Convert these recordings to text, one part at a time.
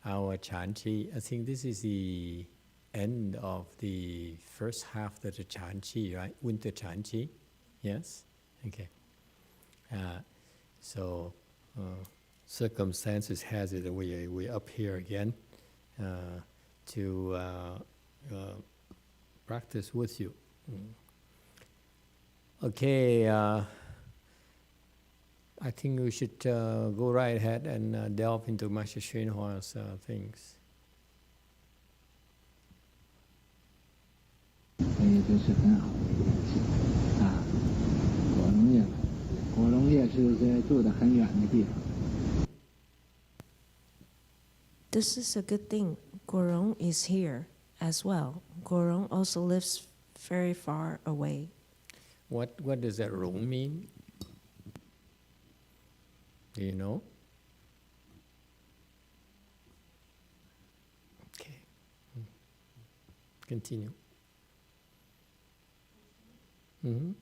our chanchi. I think this is the end of the first half of the chanchi, right? Winter chanchi. Yes? Okay. So circumstances has it that we're up here again to practice with you. Okay, I think we should go right ahead and delve into Master YongHua's things. 这是很好的一件事啊！果农也是在住得很远的地方。This is a good thing. Rōng is here as well. Rōng also lives very far away. What does that Rōng mean? Do you know? Okay. Continue. Mm-hmm.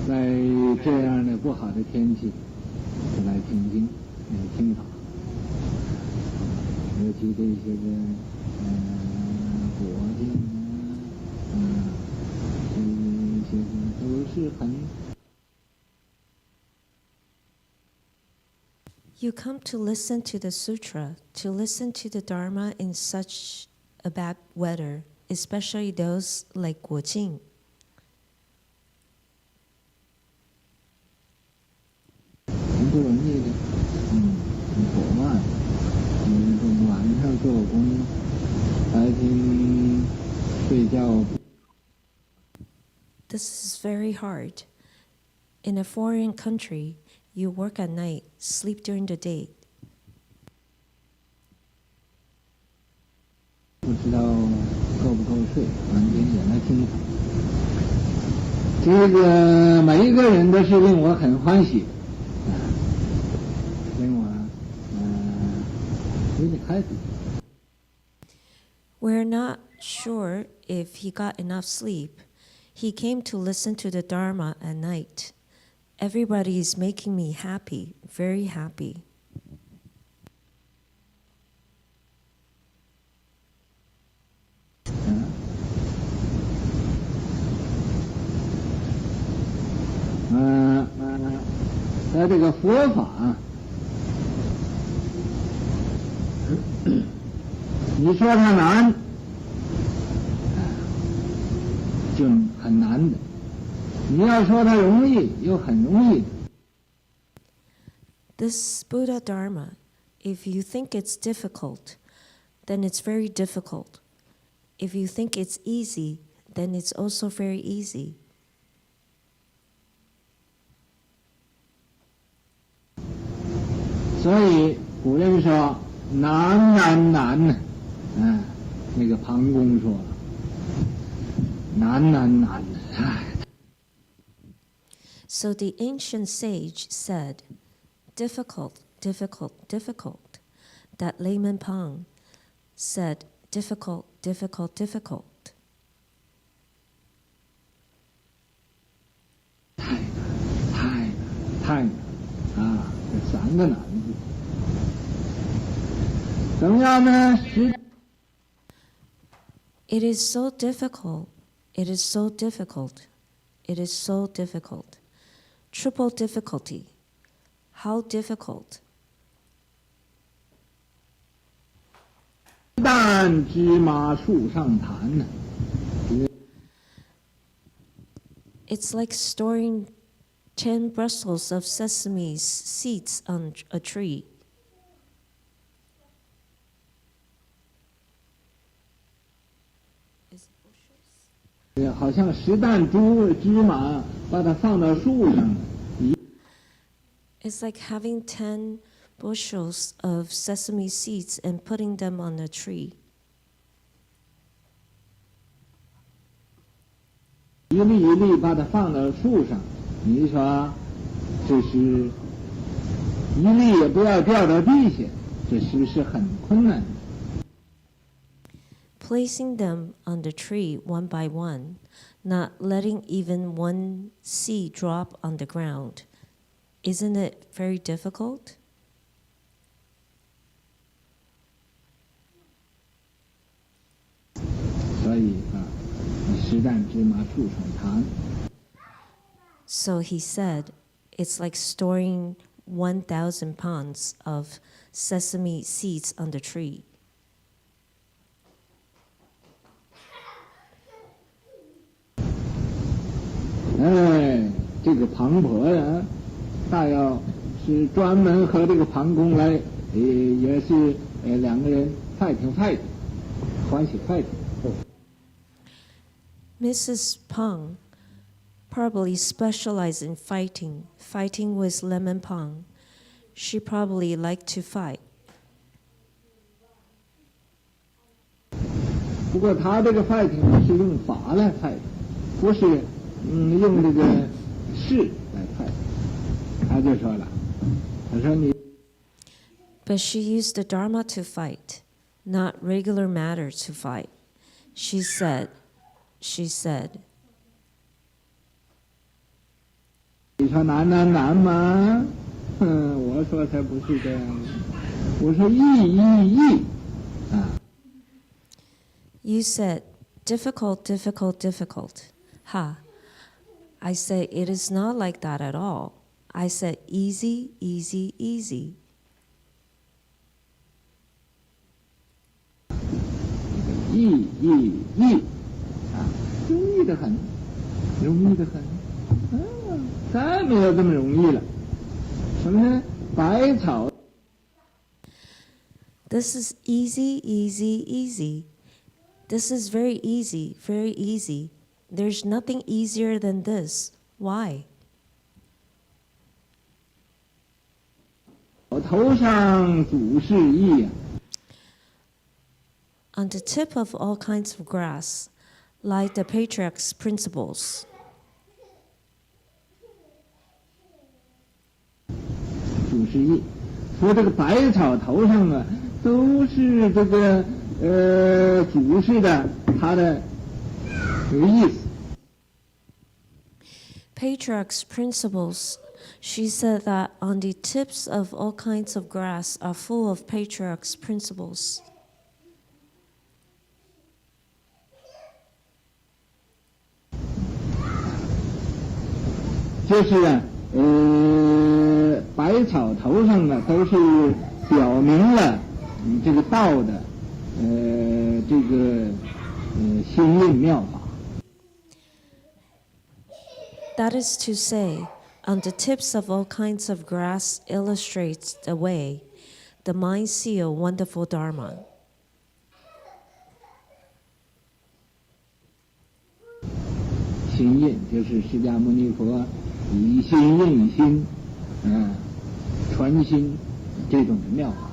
在这样的不好的天气，来听经，听法，尤其这些国境这些都是很。You come to listen to the sutra, to listen to the Dharma in such a bad weather, especially those like Guojing. 很不容易的，很苦慢，晚上做工，白天睡觉。This is very hard. In a foreign country, you work at night, sleep during the day. 不知道够不够睡，晚点也来听法。这个每一个人都是令我很欢喜。 We're not sure if he got enough sleep. He came to listen to the Dharma at night. Everybody is making me happy, very happy. This 个佛法。 你说它难，就很难的；你要说它容易，又很容易的。This Buddha Dharma, if you think it's difficult, then it's very difficult. If you think it's easy, then it's also very easy. 所以古人说难难难呢。 那个庞公说难难难。So the ancient sage said, difficult, difficult, difficult. That Layman Pang said, difficult, difficult, difficult. 太难啊！这三个难字，怎么样呢？It is so difficult. It is so difficult. It is so difficult. Triple difficulty. How difficult? 但芝麻树上谈呢。It's like storing 10 bushels of sesame seeds on a tree. 好像10担芝麻把它放到树上。It's like having 10 bushels of sesame seeds and putting them on a tree. 一粒一粒把它放到树上，你说这是一粒也不要掉到地下，这是不是很困难？ placing them on the tree one by one, not letting even one seed drop on the ground. Isn't it very difficult? So he said, it's like storing 1,000 pounds of sesame seeds on the tree. This Mrs. Pang probably specialized in fighting with Layman Pang. She probably liked to fight. 不过他这个 fighting 是用法来 fight， 不是用这个势来 fight。他就说了，他说你。But she used the Dharma to fight, not regular matter to fight. She said, 你说难吗？我说才不是这样的，我说易啊。You said, difficult. Ha. I said, it is not like that at all. I said, easy. 易啊，容易得很，再没有这么容易了。什么呢？百草。This is easy. This is very easy. There's nothing easier than this. Why? 头上祖是易啊。On the tip of all kinds of grass lie the patriarch's principles. 祖是易，说这个百草头上啊，都是这个祖是的他的这个意思。Patriarch's principles. She said that on the tips of all kinds of grass are full of patriarch's principles. 就是百草头上呢，都是表明了这个道的这个心印妙法。That is to say, on the tips of all kinds of grass illustrates the way, the mind seal wonderful Dharma. 心印就是释迦牟尼佛以心印心，传心这种的妙法。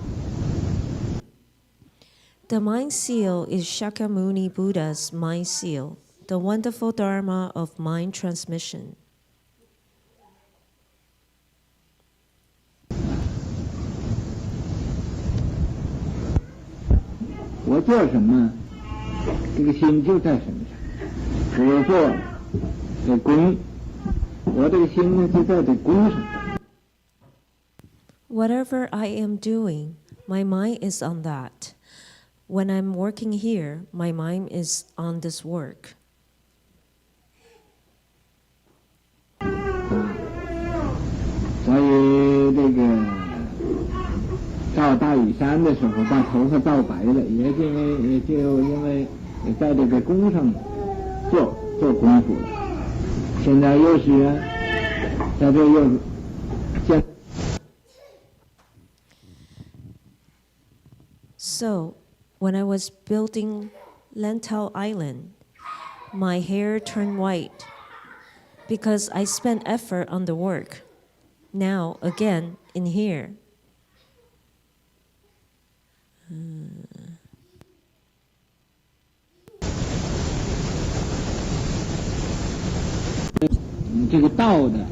The mind seal is Shakyamuni Buddha's mind seal, the wonderful Dharma of mind transmission. 我做什么，这个心就在什么上。我做这功，我这个心呢就在这功上。Whatever I am doing, my mind is on that. When I'm working here, my mind is on this work. 所以这个照大屿山的时候，把头发照白了，也就因为在这个功上做功夫了。现在又是在这又现。So, when I was building Lantau Island, my hair turned white because I spent effort on the work. Now, again, in here. 这个道的，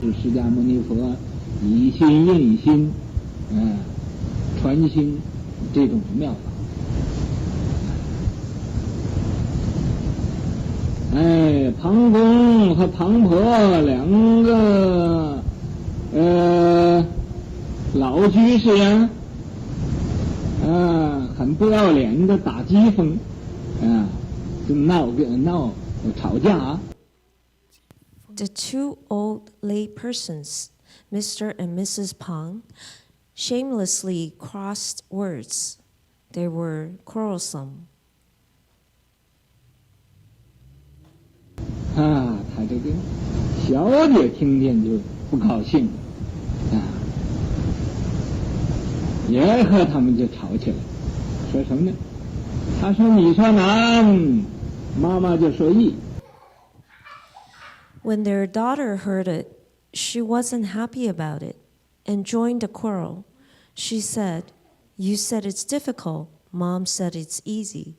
是释迦牟尼佛以心印心，传心这种妙法。庞公和庞婆两个老居士很不要脸的打机锋就吵架。The two old lay persons, Mr. and Mrs. Pang, shamelessly crossed words. They were quarrelsome. 他这个小姐听见就不高兴也和他们就吵起来，说什么呢？他说你说南，妈妈就说易。When their daughter heard it, she wasn't happy about it and joined the quarrel. She said, "You said it's difficult. Mom said it's easy."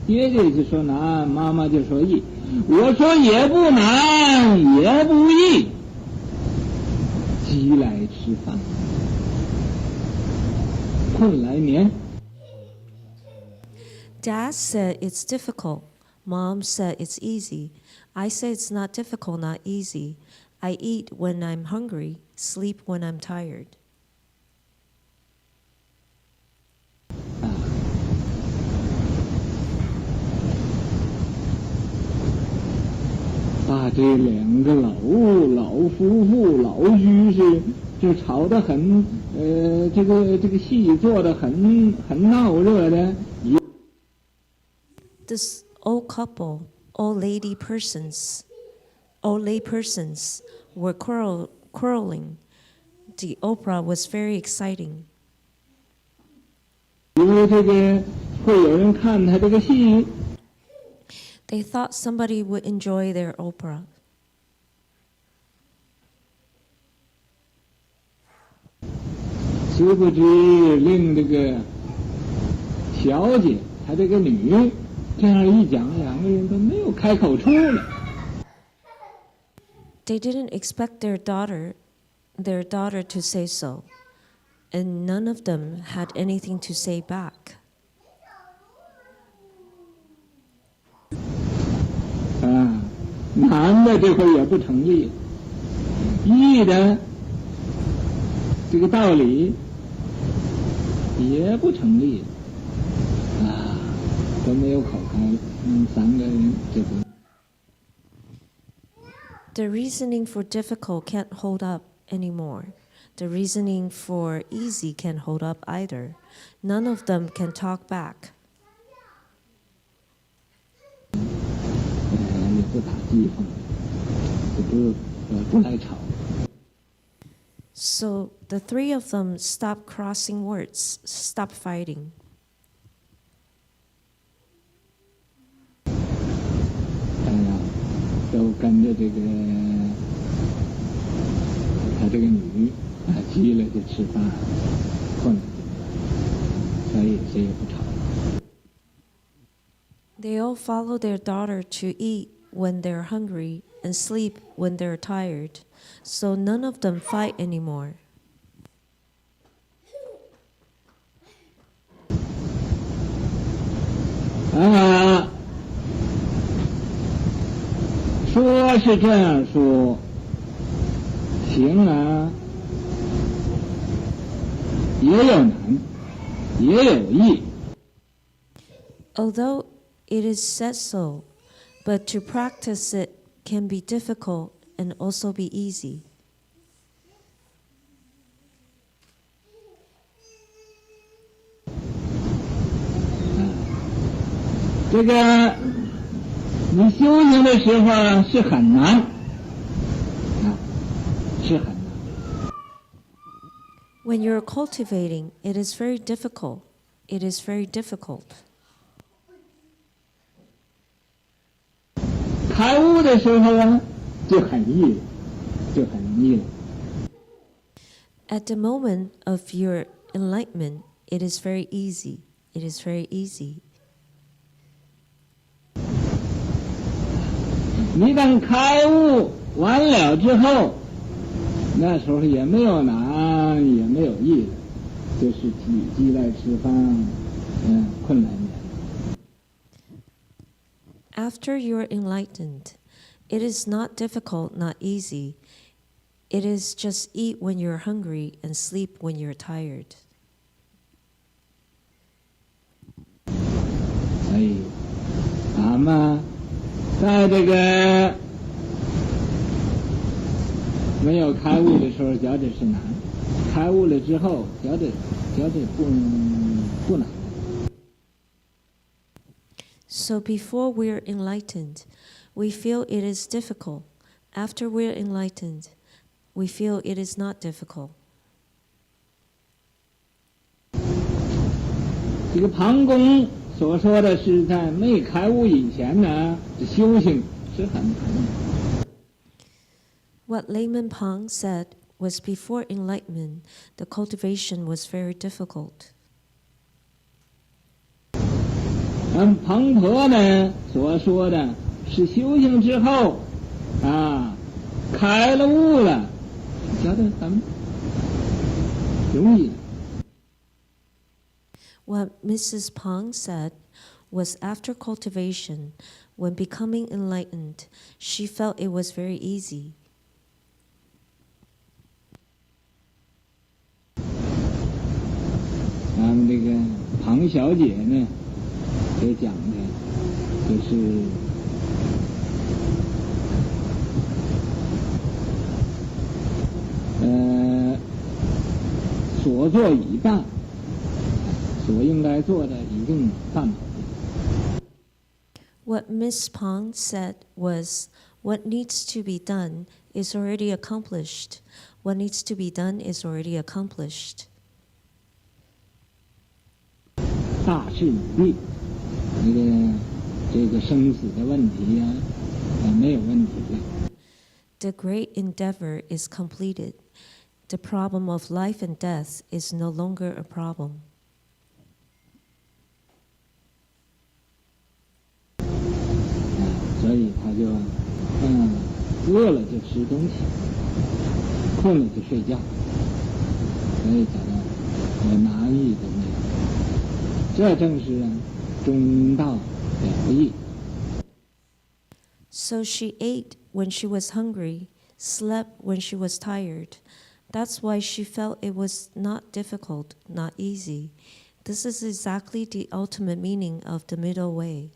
爹爹就说难，妈妈就说易。我说也不难，也不易。饥来吃饭，困来眠。Dad said it's difficult. Mom said it's easy. I say it's not difficult, not easy. I eat when I'm hungry, sleep when I'm tired. 把这两个老夫妇、老居士就吵得很，这个戏做得很闹热的。This old couple, old lay persons, were quarreling. The opera was very exciting. 因为这个会有人看他这个戏。They thought somebody would enjoy their opera. 殊不知令这个小姐，她这个女，这样一讲，两个人都没有开口出来。They didn't expect their daughter to say so, and none of them had anything to say back. 男的这回也不成立，义的这个道理也不成立都没有口开了。三个人这个。The reasoning for difficult can't hold up anymore. The reasoning for easy can't hold up either. None of them can talk back. 也不打地方，不来吵。So the three of them stopped crossing words, stopped fighting. 都跟着这个他这个女急了就吃饭，困了，所以谁也不吵。They all follow their daughter to eat when they're hungry and sleep when they're tired, so none of them fight anymore. 说是这样说，行也有难，也有易。Although it is said so, but to practice it can be difficult and also be easy. 这个你修行的时候是很难是很难。When you're cultivating, it is very difficult. It is very difficult. 开悟的时候就很易了，就很容易了。At the moment of your enlightenment, it is very easy. It is very easy. 你等开悟完了之后，那时候也没有难，也没有易了，就是饥来吃饭，困来眠。After you're enlightened, it is not difficult, not easy. It is just eat when you're hungry and sleep when you're tired. 所以，咱们在这个没有开悟的时候，觉得是难；开悟了之后，觉得不难。So before we're enlightened, we feel it is difficult. After we're enlightened, we feel it is not difficult. 这个庞公所说的是在没开悟以前呢，这修行是很难的。What Layman Pang said was before enlightenment, the cultivation was very difficult. 庞婆呢所说的是修行之后开了悟了，觉得很容易。What Mrs. Pang said was after cultivation, when becoming enlightened, she felt it was very easy. 咱们这个庞小姐呢，所讲的就是所做已办，所应该做的已经办好了。What Miss Pang said was, what needs to be done is already accomplished. What needs to be done is already accomplished. 大事已毕，这个生死的问题没有问题了。The great endeavor is completed. The problem of life and death is no longer a problem. 所以他就饿了就吃东西，困了就睡觉，所以讲难易的那个，这正是中道了义。So she ate when she was hungry, slept when she was tired. That's why she felt it was not difficult, not easy. This is exactly the ultimate meaning of the middle way.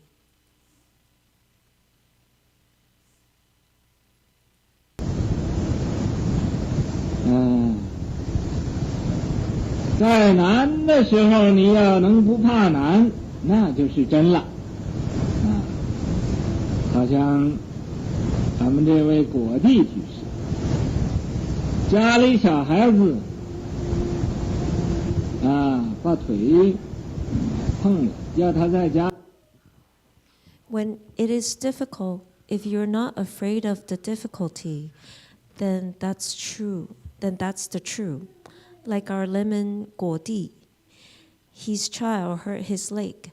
在难的时候，你要能不怕难，那就是真了。好像咱们这位果地居士，家里小孩子把腿碰了，要他在家。When it is difficult, if you're not afraid of the difficulty, then that's true. Then that's the true. Like our lemon Guodi, his child hurt his leg.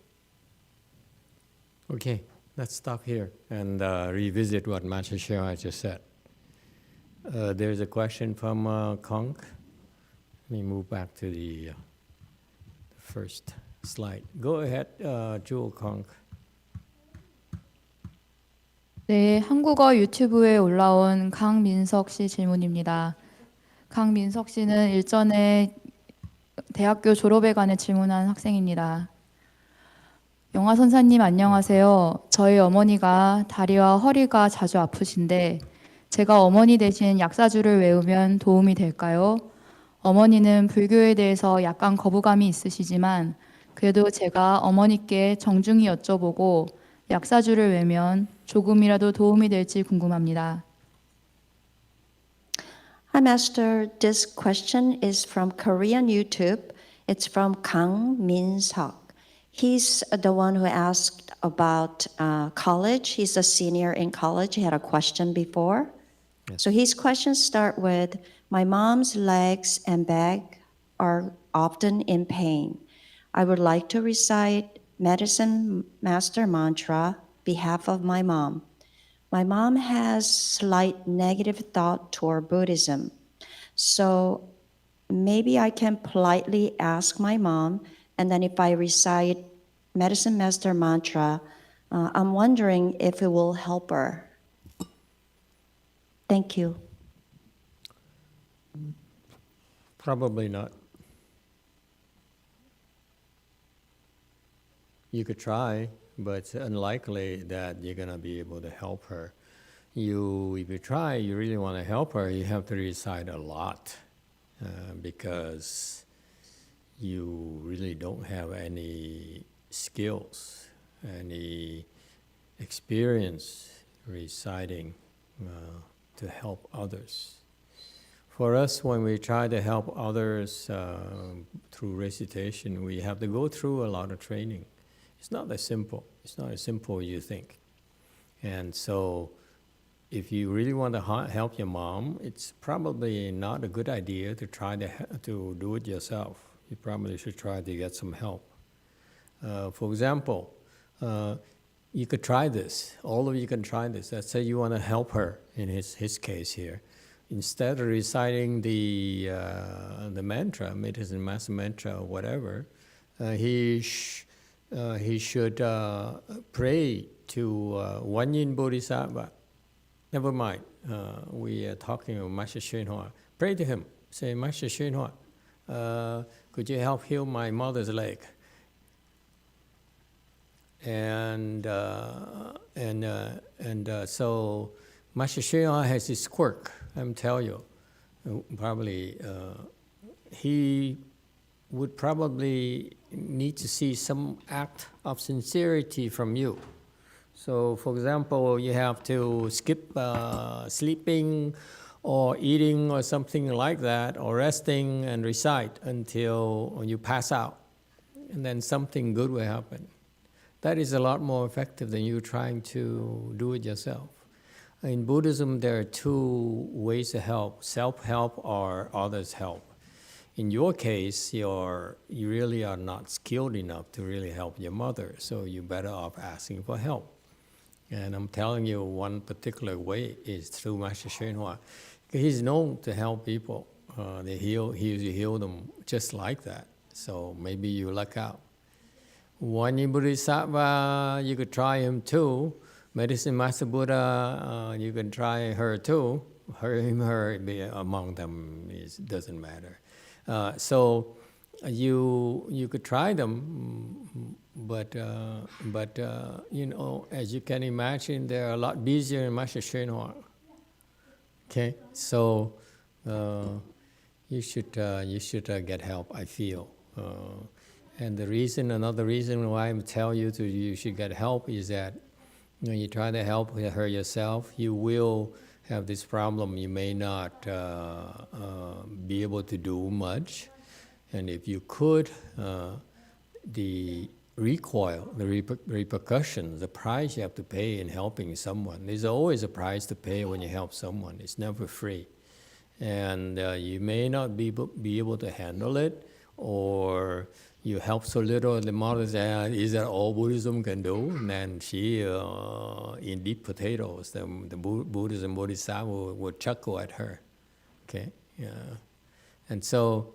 Okay, let's stop here and revisit what Master Shia just said. There's a question from Kong. Let me move back to the first slide. Go ahead, Jewel Kong. 네, 한국어 유튜브에 올라온 강민석 씨 질문입니다. 강민석 씨는 일전에 대학교 졸업에 관해 질문한 학생입니다. 영화 선사님 안녕하세요. 저희 어머니가 다리와 허리가 자주 아프신데 제가 어머니 대신 약사주를 외우면 도움이 될까요? 어머니는 불교에 대해서 약간 거부감이 있으시지만 그래도 제가 어머니께 정중히 여쭤보고 약사주를 외우면 조금이라도 도움이 될지 궁금합니다. Hi, Master. This question is from Korean YouTube. It's from Kang Min-seok. He's the one who asked about college. He's a senior in college. He had a question before. Yes. So his questions start with, my mom's legs and back are often in pain. I would like to recite medicine master mantra behalf of my mom. My mom has slight negative thought toward Buddhism. So maybe I can politely ask my mom, and then if I recite medicine master mantra, I'm wondering if it will help her. Thank you. Probably not. You could try, but it's unlikely that you're going to be able to help her. If you try, you really want to help her, you have to recite a lot because you really don't have any skills, any experience reciting to help others. For us, when we try to help others through recitation, we have to go through a lot of training. It's not as simple. It's not as simple as you think. And so if you really want to help your mom, it's probably not a good idea to try to do it yourself. You probably should try to get some help. For example, you could try this. All of you can try this. Let's say you want to help her, in his case here. Instead of reciting the mantra, medicine master mantra or whatever, he should pray to One Yin Bodhisattva. Never mind, we are talking about Master YongHua. Pray to him. Say, Master YongHua, could you help heal my mother's leg? And so Master YongHua has this quirk. I'm telling you, probably he would probably need to see some act of sincerity from you. So, for example, you have to skip sleeping or eating or something like that, or resting and recite until you pass out, and then something good will happen. That is a lot more effective than you trying to do it yourself. In Buddhism, there are two ways to help: self-help or others' help. In your case, you really are not skilled enough to really help your mother, so you're better off asking for help. And I'm telling you, one particular way is through Master YongHua. He's known to help people. He heal them just like that. So maybe you luck out. One Yin Bodhisattva, you could try him too. Medicine Master Buddha, you can try her too. Her among them doesn't matter. So you could try them, but you know, as you can imagine, they're a lot busier in Master YongHua. Okay, so you should get help, I feel. And another reason why I'm telling you should get help is that when you try to help her yourself, you will have this problem. You may not be able to do much, and if you could, the recoil, the repercussions, the price you have to pay in helping someone. There's always a price to pay when you help someone. It's never free, and you may not be able to handle it, or you help so little, the mother says, is that all Buddhism can do? And then she, in deep potatoes, the Buddhism Bodhisattva would chuckle at her. Okay, yeah. And so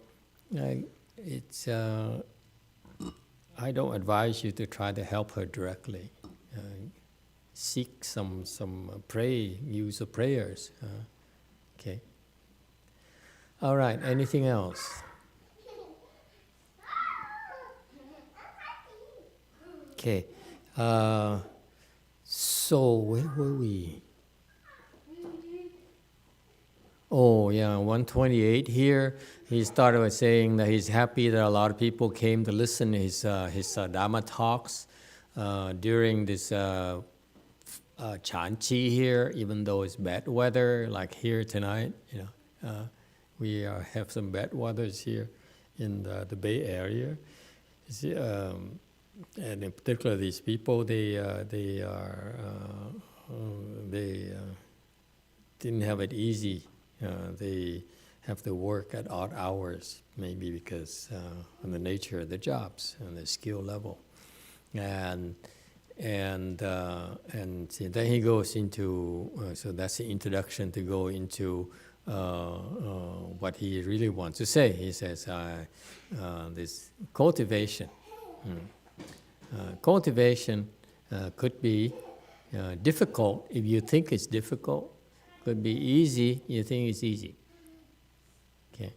it's, I don't advise you to try to help her directly. Seek some use of prayers. Okay. All right, anything else? Okay, so where were we? Oh yeah, 128 here. He started by saying that he's happy that a lot of people came to listen to his Dharma talks during this Chanchi here, even though it's bad weather, like here tonight. You know, we have some bad weathers here in the Bay Area. And in particular, these people, they didn't have it easy. They have to work at odd hours, maybe because of the nature of the jobs and the skill level. And then he goes into, so that's the introduction to go into what he really wants to say. He says, this cultivation. Cultivation Could be difficult if you think it's difficult. Could be easy, you think it's easy. Okay.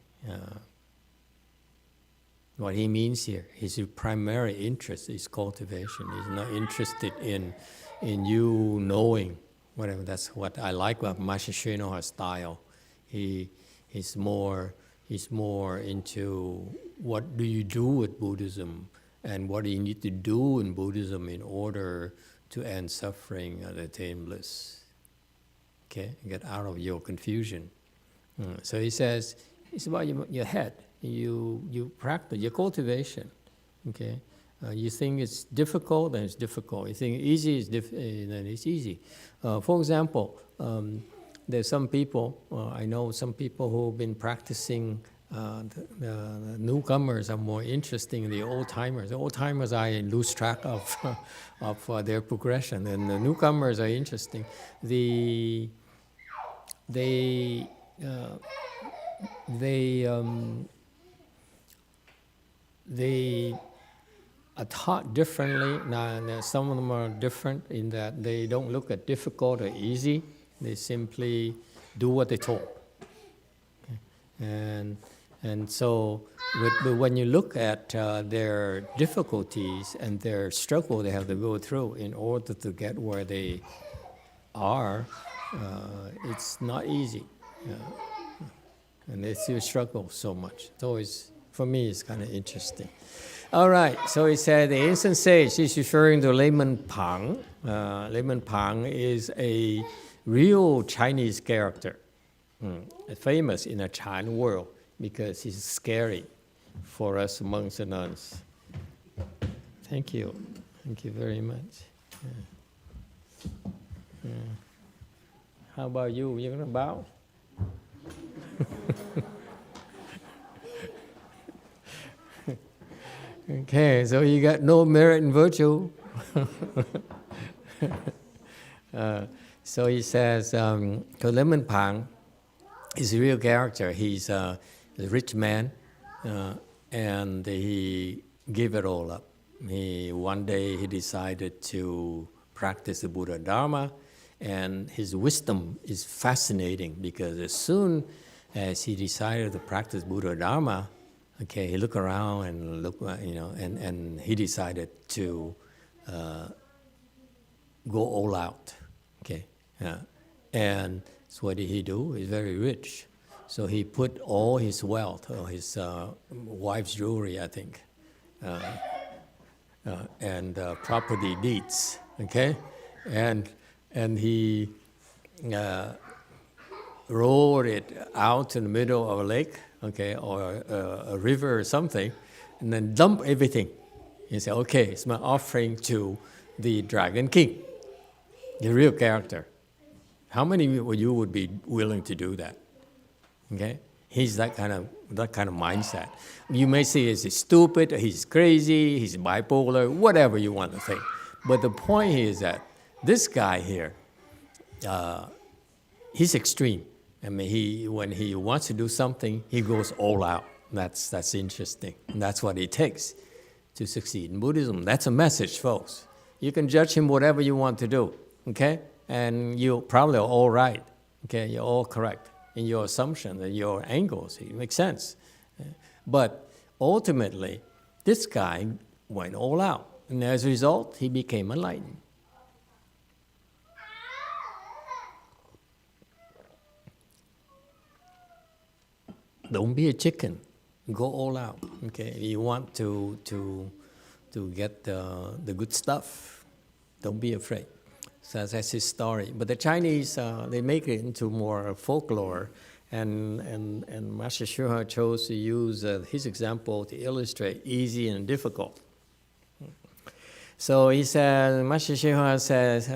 What he means here, his primary interest is cultivation. He's not interested in you knowing whatever. That's what I like about Master YongHua's style. He's more into what do you do with Buddhism and what do you need to do in Buddhism in order to end suffering and attain bliss. Okay, get out of your confusion. So he says it's about your head. You practice your cultivation. Okay, you think it's difficult, then it's difficult. You think easy is then it's easy. For example, there's some people I know some people who've been practicing. The newcomers are more interesting than the old timers. The old timers I lose track of their progression, and the newcomers are interesting. They are taught differently. Now, some of them are different in that they don't look at difficult or easy. They simply do what they're told. Okay. And so when you look at their difficulties and their struggle they have to go through in order to get where they are, it's not easy. And they still struggle so much. It's always, for me, it's kind of interesting. All right, so he said the ancient sage, he's referring to Layman Pang. Layman Pang is a real Chinese character, famous in the Chan world because he's scary for us monks and nuns. Thank you. Thank you very much. Yeah. How about you? You're going to bow? Okay, so you got no merit and virtue. So he says, Layman Pang is a real character. He's a rich man, and he gave it all up. One day he decided to practice the Buddha Dharma, and his wisdom is fascinating because as soon as he decided to practice Buddha Dharma, okay, he looked around and and he decided to go all out. Okay, and so what did he do? He's very rich, so he put all his wealth, or his wife's jewelry, I think, and property deeds. Okay, and he rowed it out in the middle of a lake, okay, or a river or something, and then dump everything. He said, okay, it's my offering to the Dragon King, the real character. How many of you would be willing to do that? Okay, he's that kind of mindset. You may say he's stupid, he's crazy, he's bipolar, whatever you want to think. But the point here is that this guy here, he's extreme. I mean, when he wants to do something, he goes all out. That's interesting. And that's what it takes to succeed in Buddhism. That's a message, folks. You can judge him whatever you want to do, okay? And you probably are all right, okay? You're all correct in your assumption and your angles. It makes sense. But ultimately, this guy went all out. And as a result, he became enlightened. Don't be a chicken. Go all out. Okay, if you want to get the good stuff, don't be afraid. So that's his story. But the Chinese, they make it into more folklore, and Master YongHua chose to use his example to illustrate easy and difficult. So he said, Master YongHua says,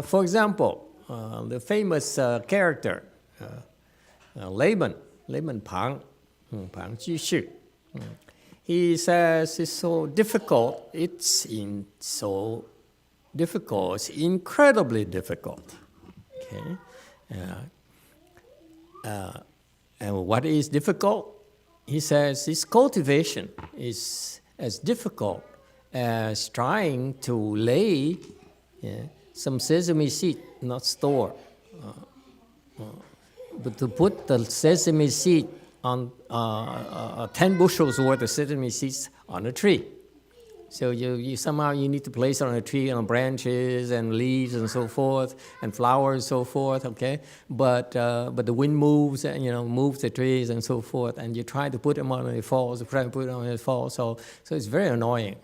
for example, the famous character, Layman Pang, Pang Ji. He says it's so difficult, it's incredibly difficult. Okay, and what is difficult? He says his cultivation is as difficult as trying to lay Yeah, some sesame seed, not store. But to put the sesame seed on 10 bushels worth of sesame seeds on a tree. So you somehow you need to place it on a tree, on branches and leaves and so forth, and flowers and so forth. Okay, but the wind moves, and moves the trees and so forth, and you try to put them on, and it falls. You try to put it on, and it falls. So it's very annoying,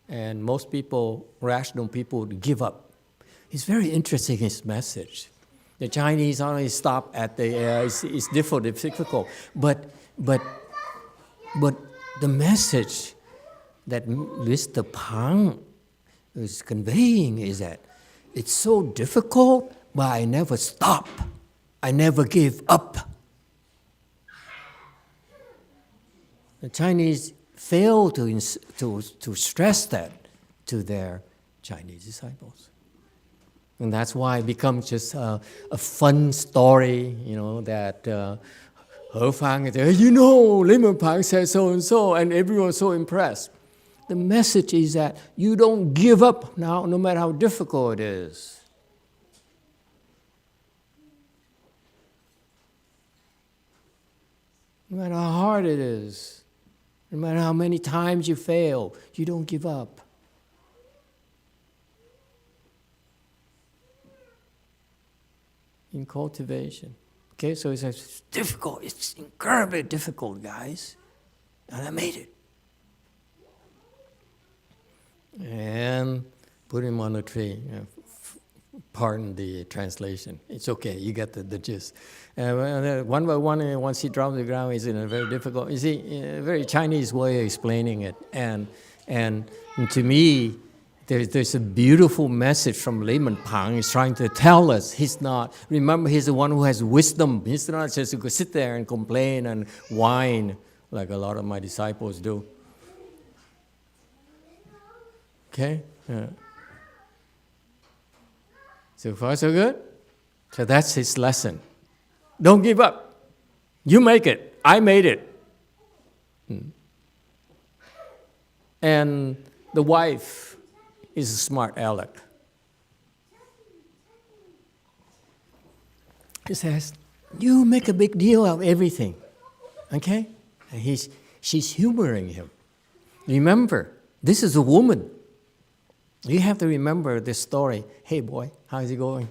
and most people, rational people, give up. It's very interesting, his message. The Chinese only stop at the it's difficult, but the message that Mr. Pang is conveying is that it's so difficult, but I never stop. I never give up. The Chinese fail to stress that to their Chinese disciples. And that's why it becomes just a fun story, that Fang says, Layman Pang said so and so, and everyone's so impressed. The message is that you don't give up now, no matter how difficult it is. No matter how hard it is, no matter how many times you fail, you don't give up. In cultivation. Okay, so it's difficult. It's incredibly difficult, guys. And I made it. And put him on a tree. Pardon the translation. It's okay, you get the gist. One by one, once he drops the ground, he's in a very difficult, you see, a very Chinese way of explaining it. And to me, there's a beautiful message from Layman Pang. He's trying to tell us remember, he's the one who has wisdom. He's not just to sit there and complain and whine like a lot of my disciples do. Okay? So far, so good? So that's his lesson. Don't give up. You make it. I made it. And the wife is a smart aleck. He says, you make a big deal of everything. Okay? And she's humoring him. Remember, this is a woman. You have to remember this story. Hey boy, how's it going?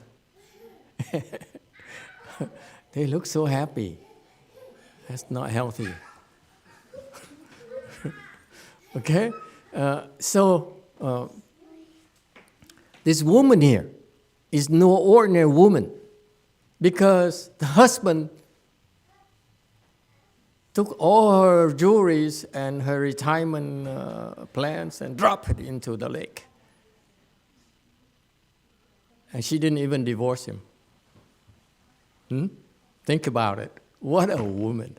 They look so happy. That's not healthy. Okay? This woman here is no ordinary woman, because the husband took all her jewelries and her retirement plans and dropped it into the lake. And she didn't even divorce him. Think about it. What a woman.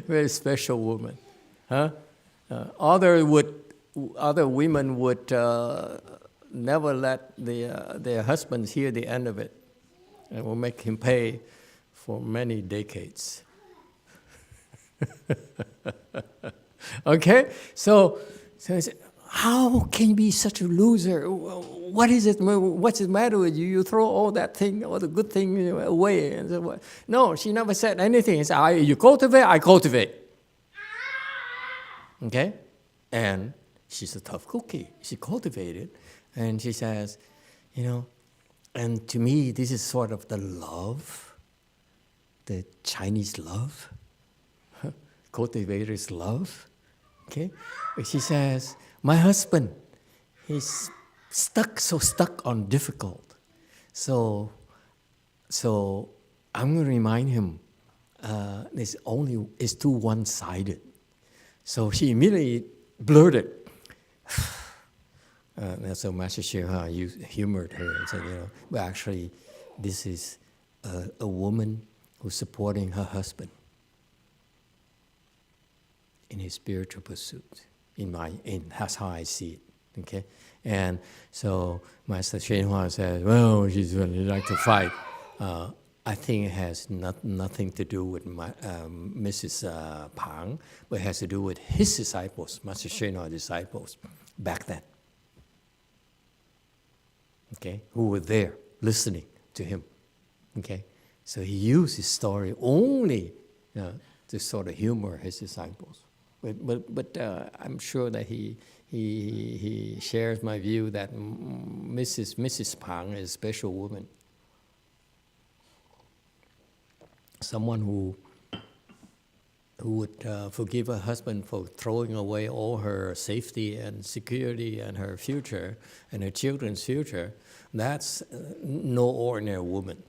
Very special woman. Huh? Other women would never let their husbands hear the end of it, and will make him pay for many decades. Okay? So how can you be such a loser? What is it? What's the matter with you? You throw all that thing, all the good thing away. And so, no, she never said anything. She said, you cultivate, I cultivate. Okay? And she's a tough cookie. She cultivated. And she says, and to me, this is sort of the love, the Chinese love, cultivator's love. Okay? But she says, my husband, he's stuck on difficult. So I'm going to remind him, it's too one-sided. So she immediately blurted. So Master GFCMC humored her and said, but actually, this is a woman who's supporting her husband in his spiritual pursuit. That's how I see it. Okay, and so Master GFCMC says, well, she's really like to fight. I think it has nothing to do with Mrs. Pang, but it has to do with his disciples, Master GFCMC's disciples, back then. okay, who were there listening to him. Okay, so he used his story only to sort of humor his disciples. But I'm sure that he shares my view that Mrs. Pang is a special woman, someone who would forgive her husband for throwing away all her safety and security and her future and her children's future. That's no ordinary woman,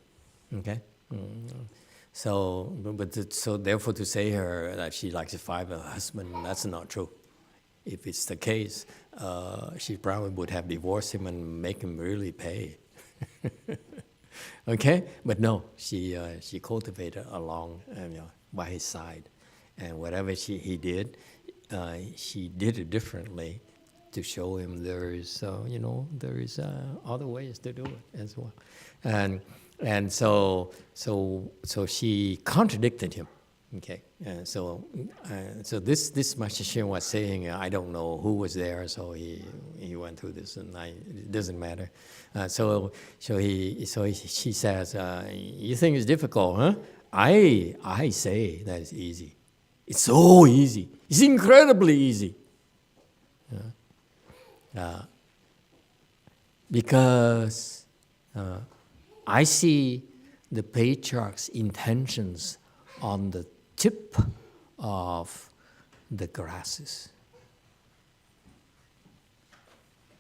okay? So therefore to say her that she likes to fight her husband, that's not true. If it's the case, she probably would have divorced him and make him really pay. Okay? But no, she cultivated along by his side. And whatever he did, she did it differently to show him there is other ways to do it as well. And so she contradicted him. Okay, so this Master was saying, I don't know who was there, so he went through this, and it doesn't matter. So she says, you think it's difficult, huh? I say that it's easy. It's so easy. It's incredibly easy. Because I see the patriarch's intentions on the tip of the grasses.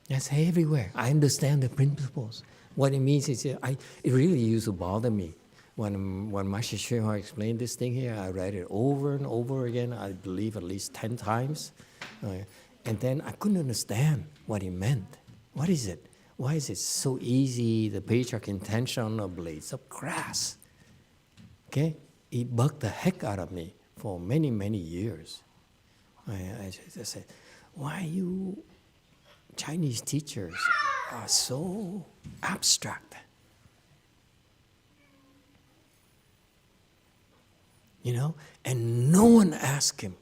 That's everywhere. I understand the principles. What it means is, it really used to bother me. When Master YongHua explained this thing here, I read it over and over again, I believe at least 10 times. And then I couldn't understand what he meant. What is it? Why is it so easy, the patriarch intention on the blades of grass? Okay? It bugged the heck out of me for many, many years. I just said, why you Chinese teachers are so abstract? And no one asked him.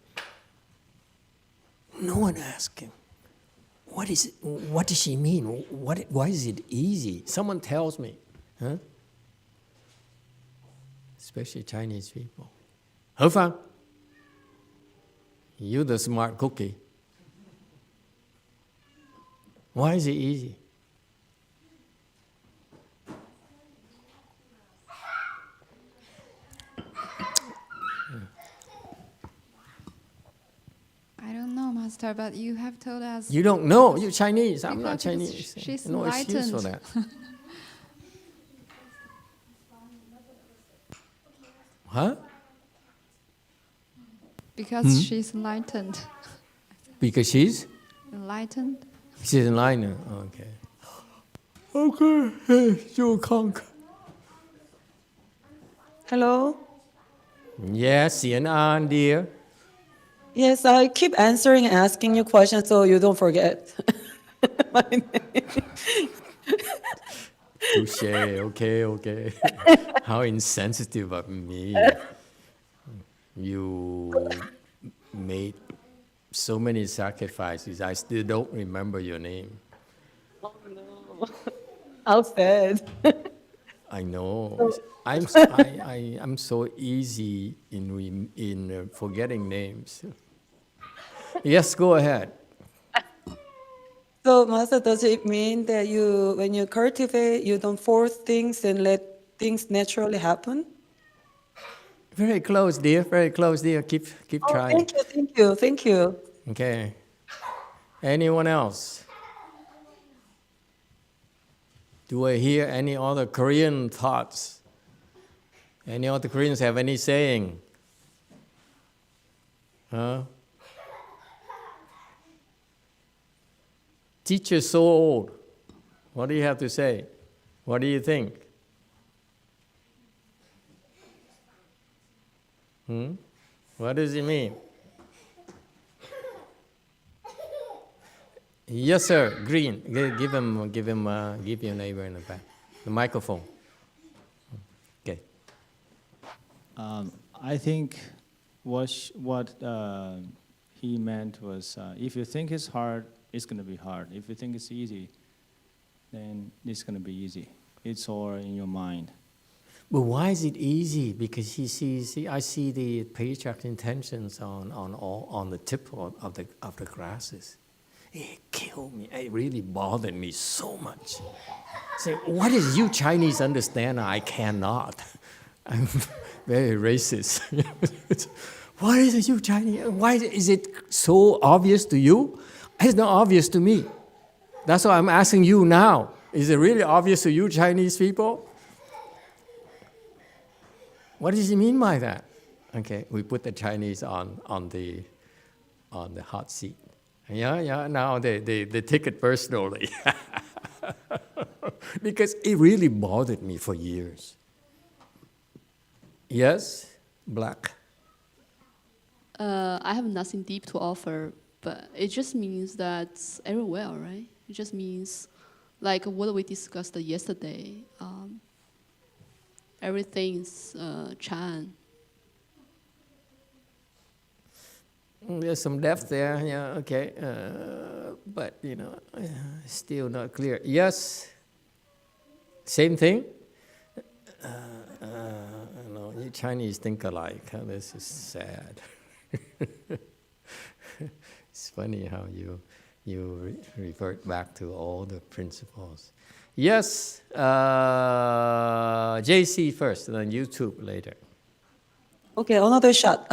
No one asked him. What is it? What does she mean? Why is it easy? Someone tells me, huh? Especially Chinese people. Hefang, you the smart cookie. Why is it easy? I don't know, Master, but you have told us. You don't know. You're Chinese. I'm not because Chinese. She's no excuse for enlightened. that. Huh? Because she's enlightened. Because she's? Enlightened? She's enlightened. Okay. Okay. You conk. Hello? Yes, Xian dear. Yes, I keep answering and asking you questions so you don't forget my name. Touche. Okay. How insensitive of me. You made so many sacrifices. I still don't remember your name. Oh no. How sad. I know. I'm so easy in forgetting names. Yes, go ahead. So, Master, does it mean that when you cultivate, you don't force things and let things naturally happen? Very close, dear. Very close, dear. Keep trying. Thank you. Okay. Anyone else? Do I hear any other Korean thoughts? Any other Koreans have any saying? Huh? Teacher so old. What do you have to say? What do you think? What does it mean? Yes, sir. Green. Give your neighbor in the back the microphone. Okay. I think what he meant was, if you think it's hard, it's going to be hard. If you think it's easy, then it's going to be easy. It's all in your mind. But why is it easy? Because I see the patriarch's intentions on the tip of the grasses. It killed me. It really bothered me so much. Say, what is you Chinese understand? I cannot. I'm very racist. What is it you Chinese? Why is it so obvious to you? It's not obvious to me. That's why I'm asking you now. Is it really obvious to you Chinese people? What does he mean by that? Okay, we put the Chinese on the hot seat. Yeah, now they take it personally. Because it really bothered me for years. Yes, Black? I have nothing deep to offer, but it just means that everywhere, right? It just means, like what we discussed yesterday, everything's Chan. There's some depth there, yeah, okay. But, still not clear. Yes, same thing? No, you Chinese think alike. Huh? This is sad. It's funny how you revert back to all the principles. Yes, JC first, and then YouTube later. Okay, another shot.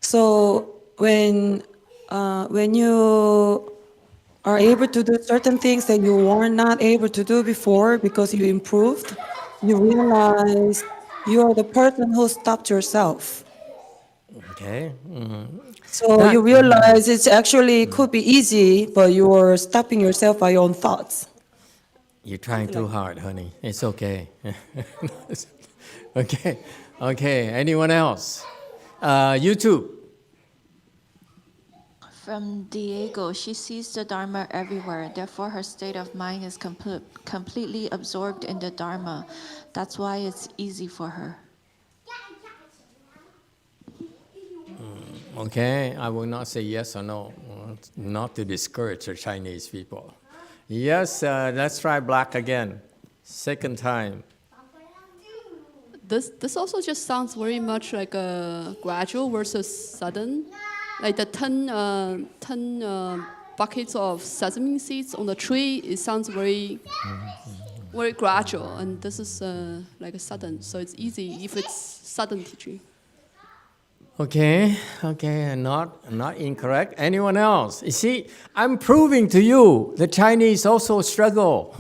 So when you are able to do certain things that you were not able to do before because you improved, you realize you are the person who stopped yourself. Okay. So you realize it's actually could be easy, but you're stopping yourself by your own thoughts. You're trying too hard, honey. It's okay. Okay. Anyone else? YouTube. From Diego, she sees the Dharma everywhere. Therefore, her state of mind is completely absorbed in the Dharma. That's why it's easy for her. Okay, I will not say yes or no, not to discourage the Chinese people. Yes, let's try Black again. Second time. This also just sounds very much like a gradual versus sudden. Like the 10 buckets of sesame seeds on the tree, it sounds very gradual, and this is like a sudden, so it's easy if it's sudden teaching. Okay, not incorrect. Anyone else? You see, I'm proving to you the Chinese also struggle.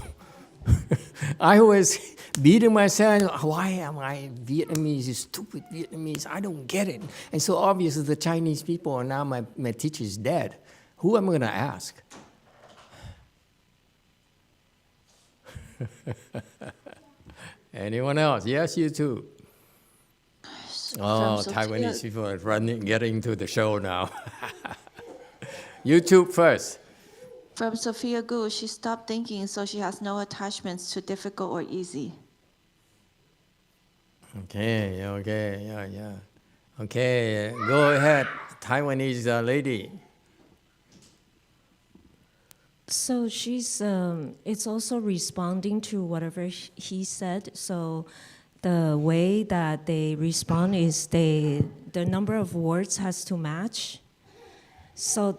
I always beating myself, why am I Vietnamese, stupid Vietnamese? I don't get it. And so obviously the Chinese people are now my teacher is dead. Who am I going to ask? Anyone else? Yes, you too. Oh, Taiwanese people are getting to the show now. YouTube first. From Sophia Gu, she stopped thinking, so she has no attachments to difficult or easy. Okay, yeah. Okay, go ahead, Taiwanese lady. So she's, it's also responding to whatever he said. So the way that they respond is the number of words has to match. So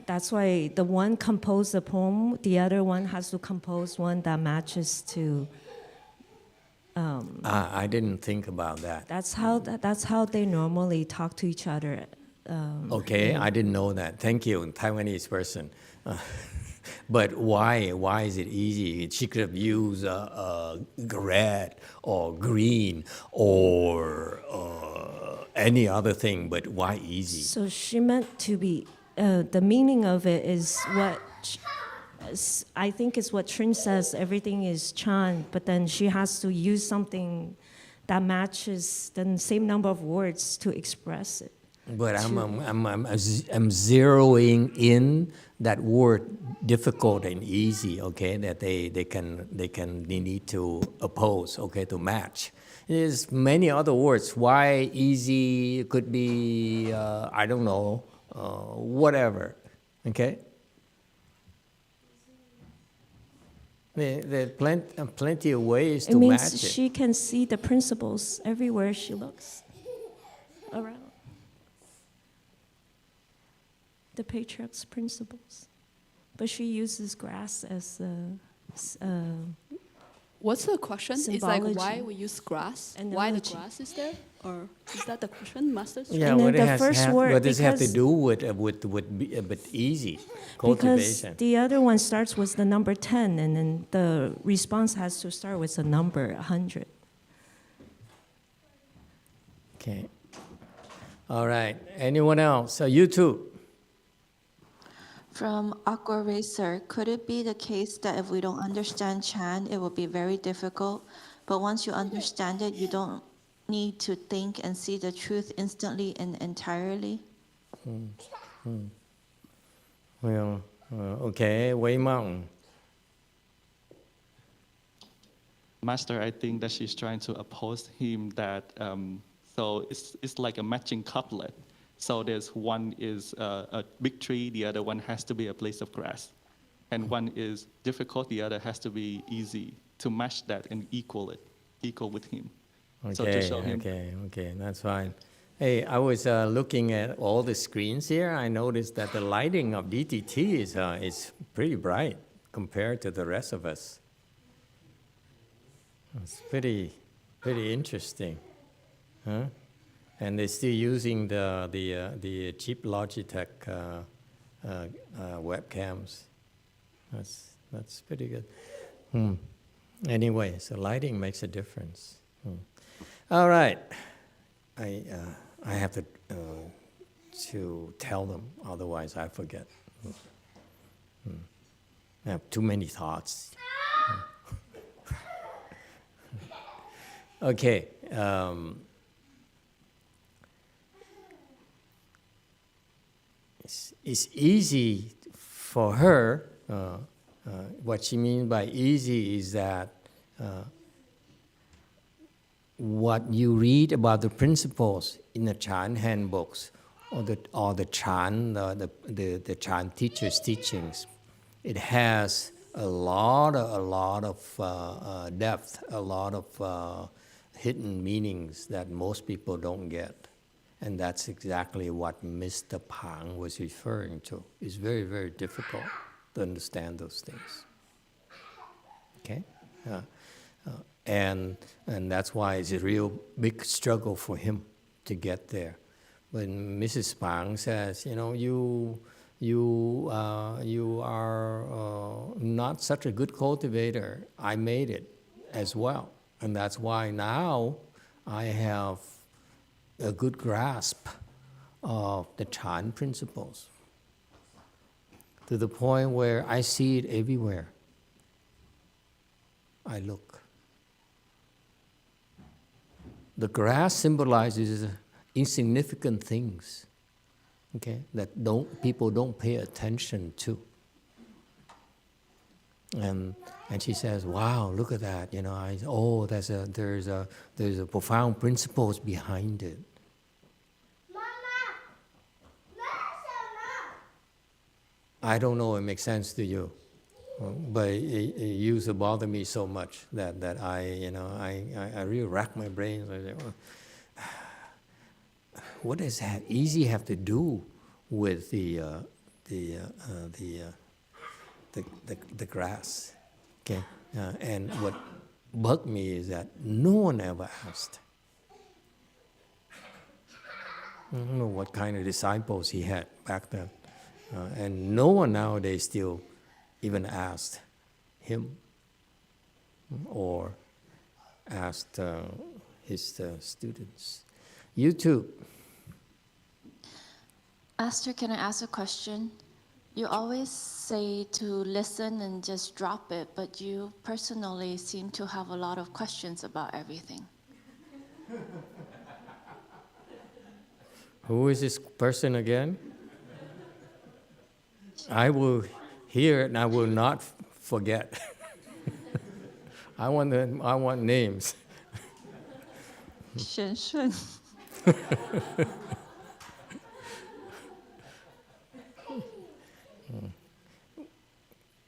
that's why the one composed the poem, the other one has to compose one that matches to. I didn't think about that. That's how they normally talk to each other. Okay, I didn't know that. Thank you, Taiwanese person. But why is it easy? She could have used red or green or any other thing, but why easy? So she meant to be, the meaning of it is what, I think it's what Trin says, everything is Chan, but then she has to use something that matches the same number of words to express it. But I'm zeroing in that word difficult and easy, okay, that they need to oppose, okay, to match. There's many other words. Why easy could be, I don't know, whatever, okay? There are plenty of ways It to means match it. she can see the principles everywhere she looks around. The patriarch's principles. But she uses grass as What's the question? It's like why Symbology. we use grass? Why the Analogy. grass is there? Or is that the question, Master? Yeah, And then what, the first word, what does it have to because- do with easy because cultivation? the other one starts with the number 10, and then the response has to start with the number 100. Okay. All right. Anyone else? You too. From Aqua Racer, could it be the case that if we don't understand Chan, it will be very difficult, but once you understand it, you don't need to think and see the truth instantly and entirely? Well, okay, Wei Mong. Master, I think that she's trying to oppose him that, so it's like a matching couplet. So there's one is a big tree, the other one has to be a place of grass. And one is difficult, the other has to be easy to match that and equal with him. So to show him. Okay, that's fine. Hey, I was looking at all the screens here. I noticed that the lighting of DTT is pretty bright compared to the rest of us. It's pretty interesting, huh? And they're still using the cheap Logitech webcams. That's pretty good. Anyway, so lighting makes a difference. All right, I have to tell them, otherwise I forget. I have too many thoughts. Okay. It's easy for her. What she means by easy is that what you read about the principles in the Chan handbooks or the Chan the Chan teacher's teachings, it has a lot of depth, a lot of hidden meanings that most people don't get. And that's exactly what Mr. Pang was referring to. It's very, very difficult to understand those things. Okay? And that's why it's a real big struggle for him to get there. When Mrs. Pang says, you know, you are not such a good cultivator, I made it as well. And that's why now I have a good grasp of the Chan principles to the point where I see it everywhere I look. The grass symbolizes insignificant things, okay, that people don't pay attention to. And she says, "Wow, look at that! You know, there's a profound principles behind it." I don't know if it makes sense to you, but it used to bother me so much that I really rack my brains. I say, what does that easy have to do with the grass? Okay, and what bugged me is that no one ever asked. I don't know what kind of disciples he had back then. And no one nowadays still even asked him or asked his students. You too. Master, can I ask a question? You always say to listen and just drop it, but you personally seem to have a lot of questions about everything. Who is this person again? I will hear it and I will not forget. I want names. 玄顺.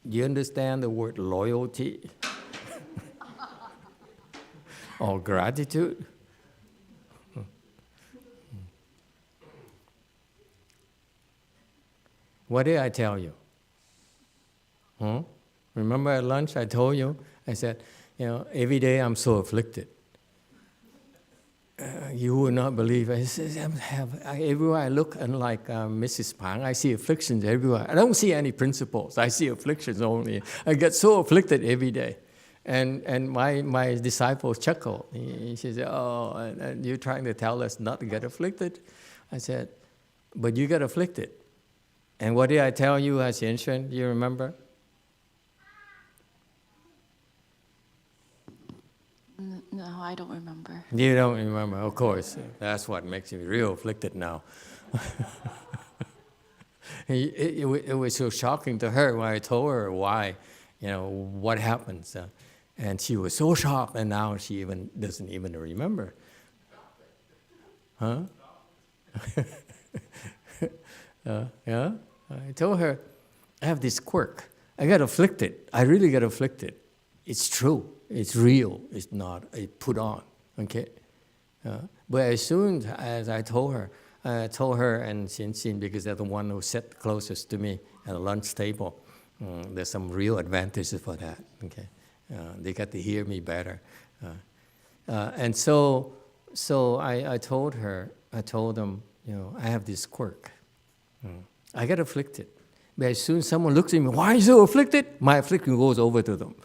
Do you understand the word loyalty or gratitude? What did I tell you? Remember at lunch I told you? I said, every day I'm so afflicted. You would not believe. I said, everywhere I look, unlike Mrs. Pang, I see afflictions everywhere. I don't see any principles. I see afflictions only. I get so afflicted every day. And my disciples chuckle. He says, oh, and you're trying to tell us not to get afflicted? I said, but you get afflicted. And what did I tell you as Xianxuan? Do you remember? No, I don't remember. You don't remember, of course. That's what makes me real afflicted now. It was so shocking to her when I told her why, what happens. And she was so shocked, and now she doesn't even remember. Huh? Yeah? I told her, I have this quirk. I get afflicted. I really get afflicted. It's true. It's real. It's not put on. Okay? But as soon as I told her and Xin, because they're the one who sat closest to me at the lunch table, there's some real advantages for that. Okay? They got to hear me better. And so I told them, I have this quirk. I get afflicted. But as soon as someone looks at me, why are you so afflicted? My affliction goes over to them.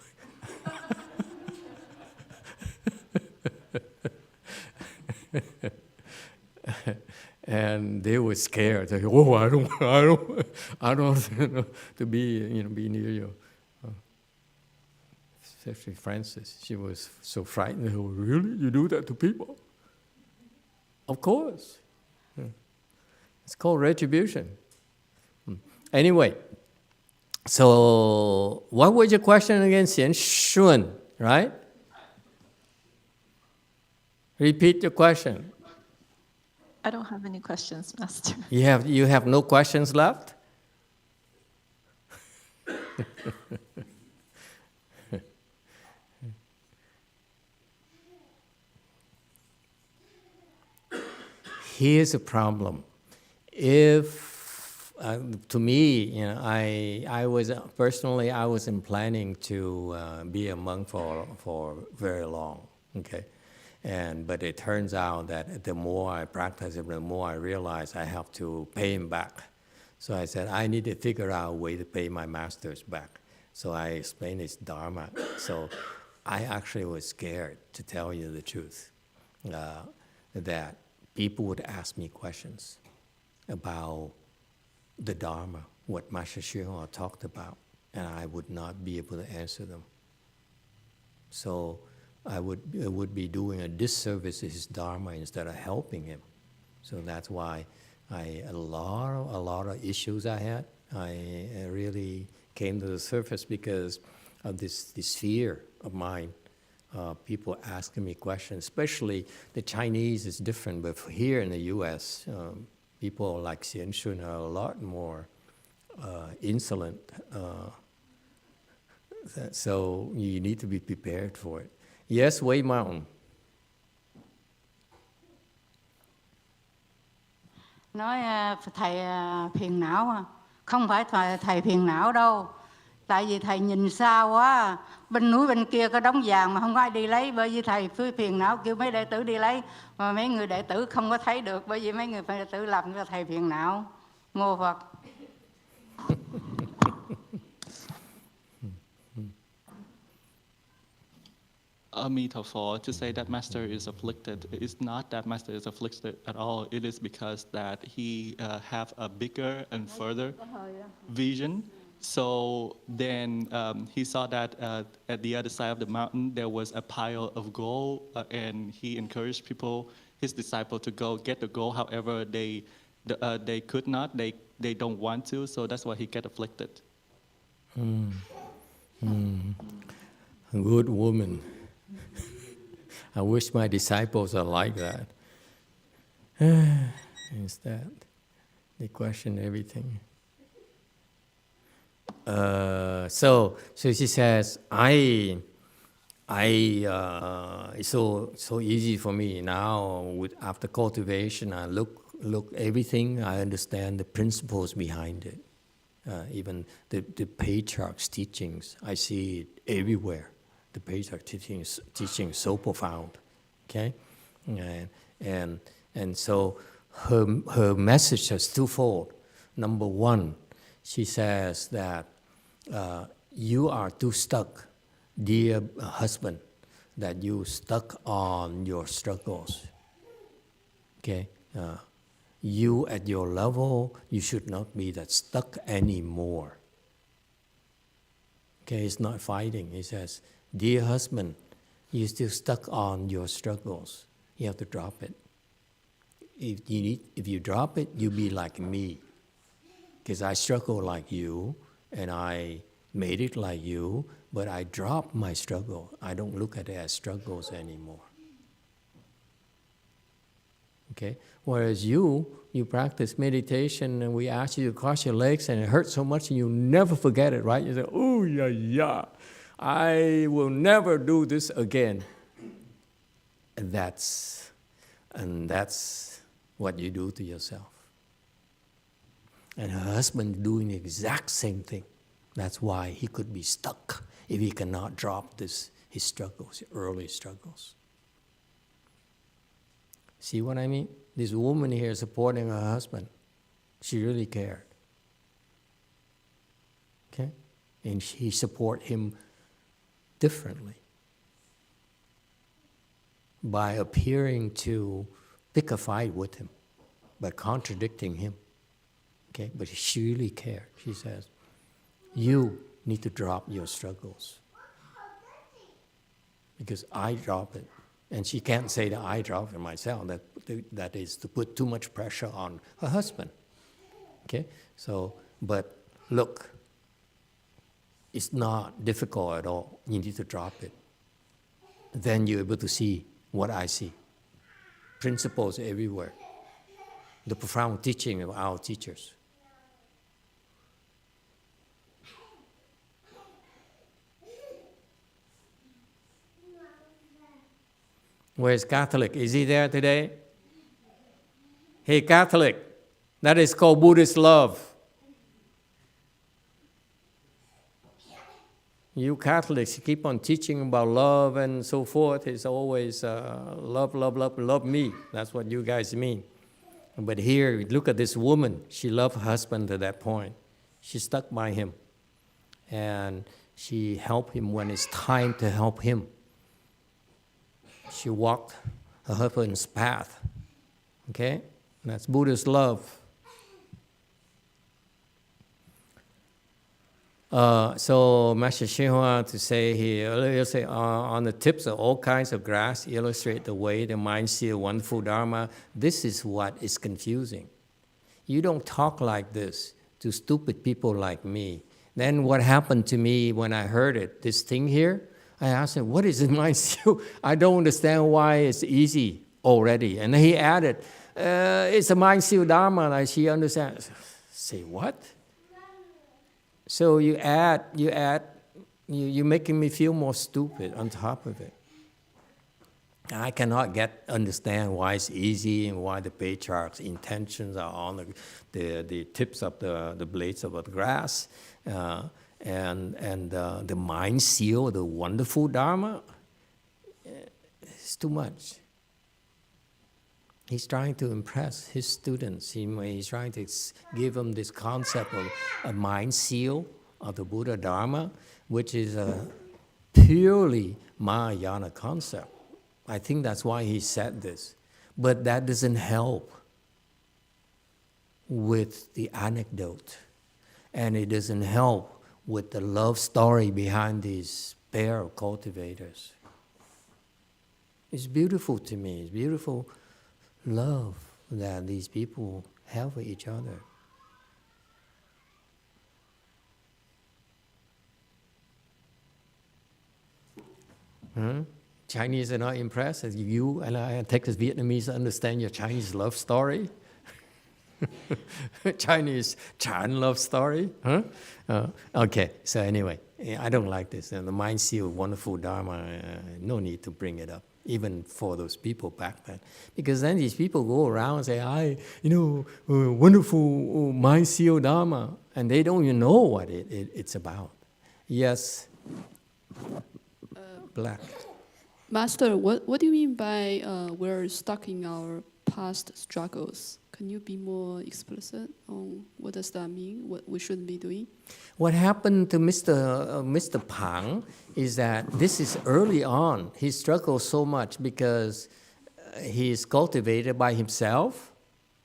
And they were scared. They said, oh, I don't to be near you. Especially Frances, she was so frightened. Oh, really? You do that to people? Of course. It's called retribution. Anyway, so what was your question again, Xianxuan, right? Repeat your question. I don't have any questions, Master. You have no questions left? Here's a problem. If, to me, I wasn't planning to be a monk for very long, okay? But it turns out that the more I practice it, the more I realize I have to pay him back. So I said, I need to figure out a way to pay my masters back. So I explained his Dharma. So I actually was scared, to tell you the truth, that people would ask me questions about the Dharma, what Master YongHua talked about, and I would not be able to answer them. So I would be doing a disservice to his Dharma instead of helping him. So that's why a lot of issues I had, I really came to the surface because of this fear of mine. People asking me questions, especially the Chinese is different, but here in the U.S., people like Xianxuan are a lot more insolent. So you need to be prepared for it. Yes, Wei Mountain. Nói thầy phiền não à? Không phải thầy phiền não đâu. Tại vì thầy nhìn xa quá, bên núi bên kia có đống vàng mà không có ai đi lấy, bởi vì thầy cứ phiền não kêu mấy đệ tử đi lấy, mà mấy người đệ tử không có thấy được, bởi vì mấy người đệ tử làm cho thầy phiền não. Mô Phật. A metaphor to say that master is afflicted. It's not that master is afflicted at all. It is because that he have a bigger and further vision. So then he saw that at the other side of the mountain there was a pile of gold, and he encouraged people, his disciples, to go get the gold. However, they could not. They don't want to. So that's why he get afflicted. Good woman. I wish my disciples are like that. Instead, they question everything. So she says, it's so easy for me now. After cultivation, I look everything. I understand the principles behind it. Even the patriarch's teachings, I see it everywhere. The patriarch's teaching is so profound. Okay, and so her message is twofold. Number one, she says that you are too stuck, dear husband, that you stuck on your struggles. Okay, you at your level, you should not be that stuck anymore. Okay, it's not fighting. He says, dear husband, you're still stuck on your struggles. You have to drop it. If you drop it, you'll be like me. Because I struggle like you, and I made it like you, but I dropped my struggle. I don't look at it as struggles anymore. Okay? Whereas you practice meditation, and we ask you to cross your legs, and it hurts so much, and you never forget it, right? You say, oh, yeah, I will never do this again. And that's what you do to yourself. And her husband doing the exact same thing. That's why he could be stuck if he cannot drop his struggles, early struggles. See what I mean? This woman here supporting her husband. She really cared. Okay? And she support him differently by appearing to pick a fight with him, by contradicting him. Okay? But she really cared. She says, you need to drop your struggles. Because I drop it. And she can't say that I drop it myself. That is to put too much pressure on her husband. Okay? So, but look, it's not difficult at all. You need to drop it. Then you're able to see what I see. Principles everywhere. The profound teaching of our teachers. Where's Catholic? Is he there today? Hey, Catholic, that is called Buddhist love. You Catholics keep on teaching about love and so forth. It's always love me. That's what you guys mean. But here, look at this woman. She loved her husband to that point. She stuck by him. And she helped him when it's time to help him. She walked her husband's path. Okay? That's Buddhist love. So Master Xinhua to say here, he'll say, on the tips of all kinds of grass, illustrate the way the mind sees wonderful Dharma. This is what is confusing. You don't talk like this to stupid people like me. Then what happened to me when I heard it, this thing here, I asked him, what is it, mind seal? I don't understand why it's easy already. And he added, it's a mind seal Dharma, like she understands. Say what? So you're making me feel more stupid on top of it. I cannot understand why it's easy and why the patriarch's intentions are on the tips of the blades of the grass. And the mind seal, the wonderful Dharma, it's too much. He's trying to impress his students. He's trying to give them this concept of a mind seal of the Buddha Dharma, which is a purely Mahayana concept. I think that's why he said this. But that doesn't help with the anecdote. And it doesn't help with the love story behind these pair of cultivators. It's beautiful to me. It's beautiful love that these people have for each other. Chinese are not impressed as you and I, Texas Vietnamese, understand your Chinese love story. Chinese Chan love story, huh? Okay, so anyway, I don't like this. And the mind seal, wonderful Dharma, no need to bring it up, even for those people back then. Because then these people go around and say, wonderful mind seal Dharma, and they don't even know what it's about. Yes, black. Master, what do you mean by we're stuck in our past struggles? Can you be more explicit on what does that mean, what we shouldn't be doing? What happened to Mr. Pang is that this is early on. He struggled so much because he is cultivated by himself.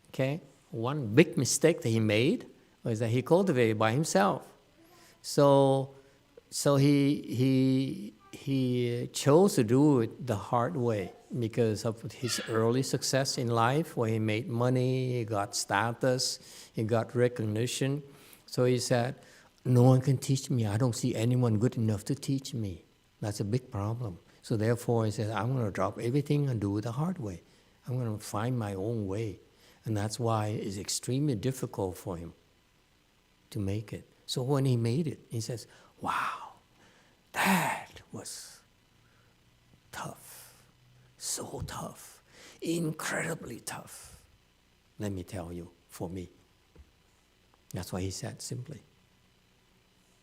Okay, one big mistake that he made was that he cultivated by himself. So he chose to do it the hard way because of his early success in life, where he made money, he got status, he got recognition. So he said, no one can teach me. I don't see anyone good enough to teach me. That's a big problem. So therefore he said, I'm going to drop everything and do it the hard way. I'm going to find my own way. And that's why it's extremely difficult for him to make it. So when he made it, he says, wow, that was tough. So tough, incredibly tough. Let me tell you, for me. That's why he said simply.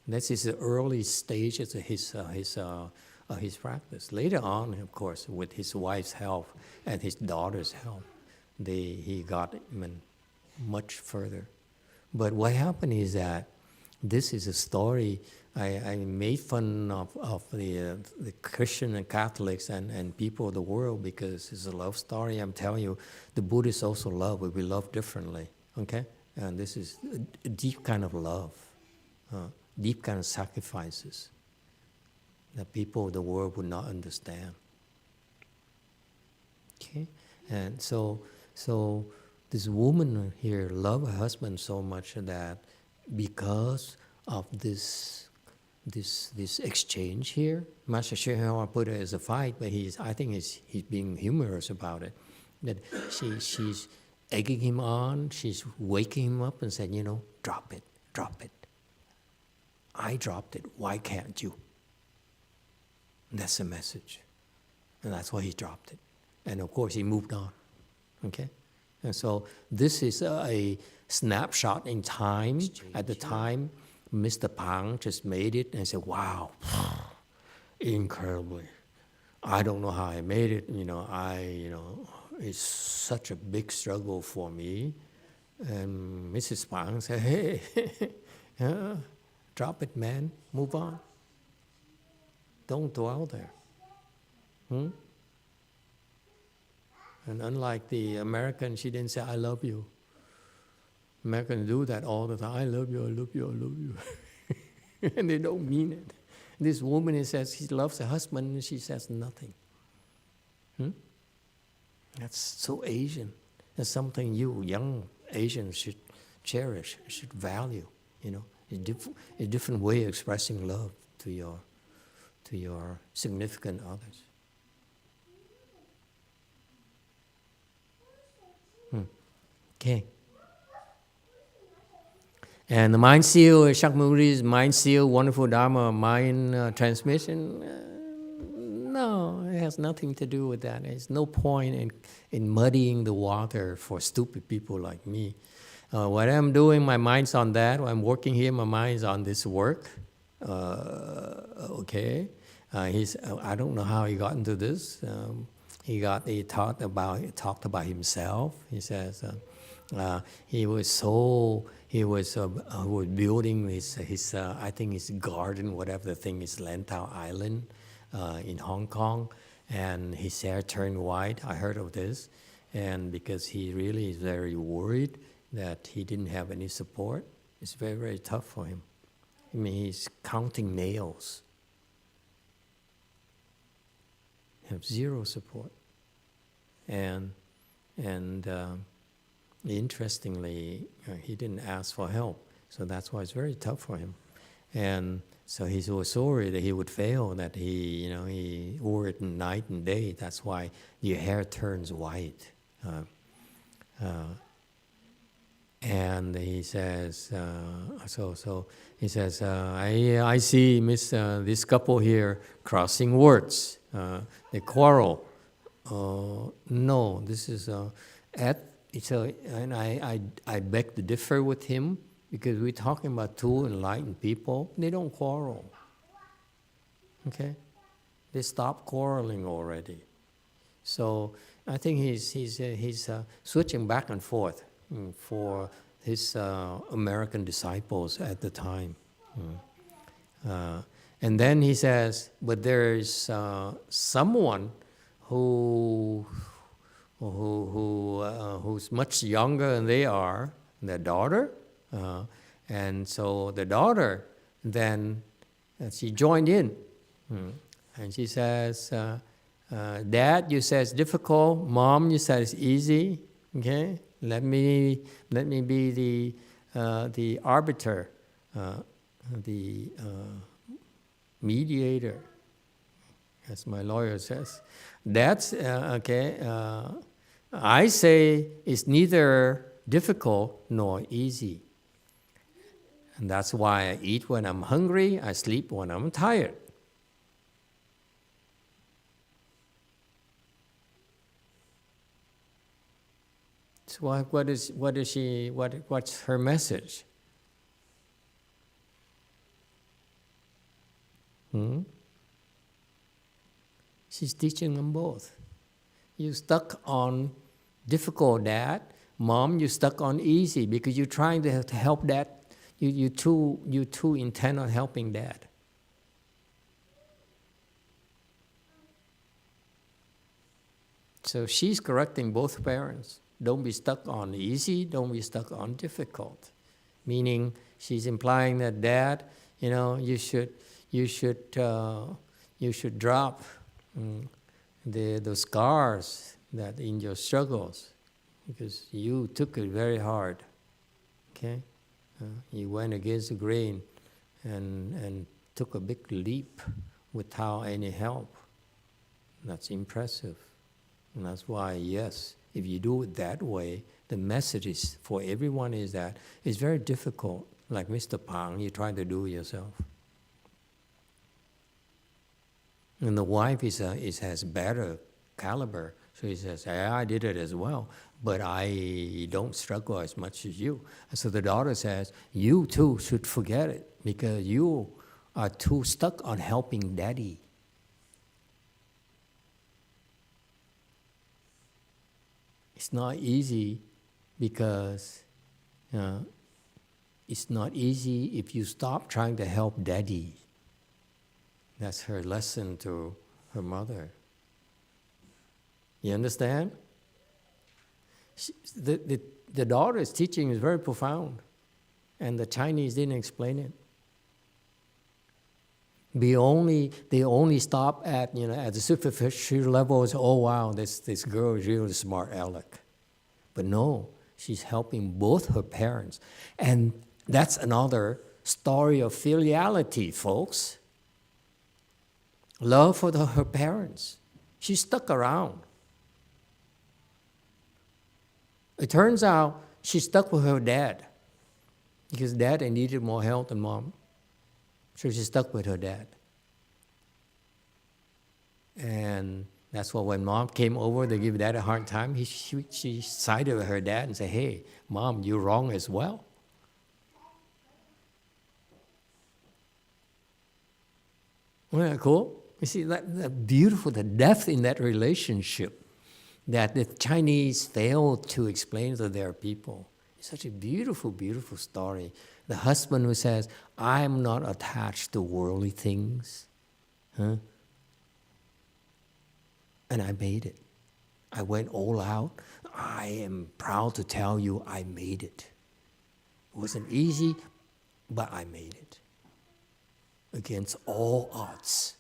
This is the early stages of his practice. Later on, of course, with his wife's help and his daughter's help, he got even much further. But what happened is that this is a story. I made fun of the Christian and Catholics and people of the world because it's a love story. I'm telling you, the Buddhists also love, but we love differently, okay? And this is a deep kind of love, deep kind of sacrifices that people of the world would not understand, okay? And so this woman here loved her husband so much that because of this exchange here, Master YongHua put it as a fight, but I think he's being humorous about it. That she's egging him on, she's waking him up and said, drop it. I dropped it, why can't you? And that's the message. And that's why he dropped it. And of course he moved on, okay? And so this is a snapshot in time. At the time, Mr. Pang just made it and said, wow, incredibly. I don't know how I made it, it's such a big struggle for me. And Mrs. Pang said, hey, drop it, man, move on. Don't dwell there. And unlike the American, she didn't say, I love you. Americans do that all the time. I love you, I love you, I love you. And they don't mean it. This woman says she loves her husband and she says nothing. That's so Asian. That's something you, young Asians, should cherish, should value. A different way of expressing love to your significant others. Okay. And the mind seal, Shakyamuni's mind seal, wonderful Dharma, mind transmission, no, it has nothing to do with that. There's no point in muddying the water for stupid people like me. What I'm doing, my mind's on that. I'm working here, my mind's on this work. Okay. I don't know how he got into this. He talked about himself. He says he was building his I think his garden, whatever the thing is, Lantau Island in Hong Kong, and his hair turned white. I heard of this, and because he really is very worried that he didn't have any support. It's very, very tough for him. I mean, he's counting nails. Have zero support, and interestingly, he didn't ask for help, so that's why it's very tough for him. And so he was so worried that he would fail, that he worried night and day. That's why your hair turns white. And he says, he says, I see this couple here crossing words. They quarrel. No, this is and I beg to differ with him, because we're talking about two enlightened people. They don't quarrel. Okay, they stop quarreling already. So I think he's switching back and forth for his American disciples at the time. And then he says, but there's someone who's much younger than they are, their daughter. And so the daughter then, she joined in. And she says, Dad, you said it's difficult. Mom, you said it's easy. Okay, let me be the arbiter, the mediator, as my lawyer says. That's okay. I say it's neither difficult nor easy, and that's why I eat when I'm hungry. I sleep when I'm tired. So what's her message? She's teaching them both. You stuck on difficult, Dad. Mom, you stuck on easy because you're trying to help Dad. You too intent on helping Dad. So she's correcting both parents. Don't be stuck on easy, don't be stuck on difficult. Meaning she's implying that, Dad, you should drop the scars that in your struggles, because you took it very hard. Okay, you went against the grain and took a big leap without any help. That's impressive, and that's why, yes, if you do it that way, the message is for everyone is that it's very difficult. Like Mr. Pang, you try to do it yourself. And the wife has better caliber. So he says, I did it as well, but I don't struggle as much as you. And so the daughter says, you too should forget it, because you are too stuck on helping Daddy. It's not easy because it's not easy if you stop trying to help Daddy. That's her lesson to her mother. You understand? The daughter's teaching is very profound, and the Chinese didn't explain it. They only stop at the superficial level. Oh wow, this girl is really smart aleck. But no, she's helping both her parents, and that's another story of filiality, folks. Love for her parents. She stuck around. It turns out she stuck with her dad because Dad needed more help than Mom. So she stuck with her dad. And that's why when Mom came over to give Dad a hard time, she sided with her dad and said, hey, Mom, you're wrong as well. Isn't that cool? You see, that beautiful, the depth in that relationship that the Chinese failed to explain to their people. It's such a beautiful, beautiful story. The husband who says, I'm not attached to worldly things. And I made it. I went all out. I am proud to tell you I made it. It wasn't easy, but I made it. Against all odds.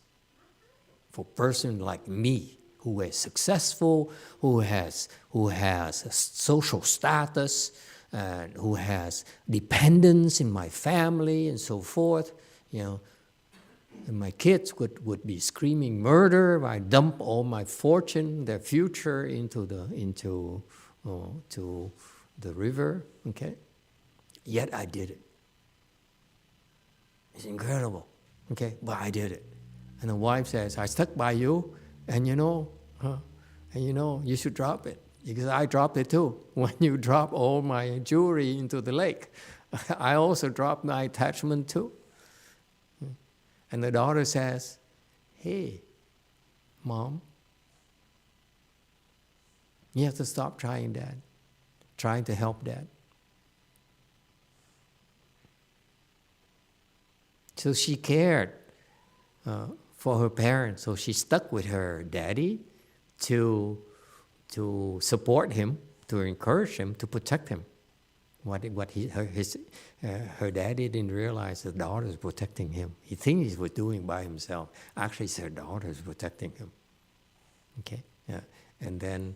For a person like me, who is successful, who has a social status, and who has dependents in my family and so forth, and my kids would be screaming murder if I dump all my fortune, their future into the river. Okay, Yet I did it. It's incredible, okay? But I did it. And the wife says, I stuck by you, and you should drop it. Because I dropped it too. When you drop all my jewelry into the lake, I also dropped my attachment too. And the daughter says, hey, Mom, you have to stop trying to help Dad. So she cared for her parents, so she stuck with her daddy to support him, to encourage him, to protect him. Her daddy didn't realize the daughter was protecting him. He thinks he was doing by himself. Actually, it's her daughter is protecting him. Okay, yeah. And then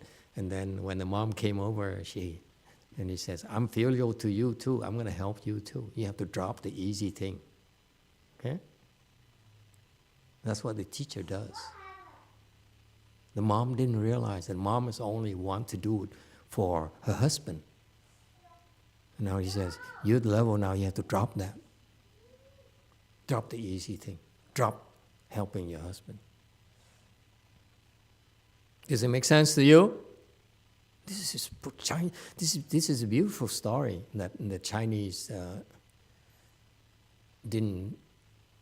when the mom came over, he says, "I'm filial to you too. I'm going to help you too. You have to drop the easy thing." Okay. That's what the teacher does. The mom didn't realize that mom is only want to do it for her husband. And now he says, you're at the level now, you have to drop that. Drop the easy thing. Drop helping your husband. Does it make sense to you? This is a beautiful story that the Chinese didn't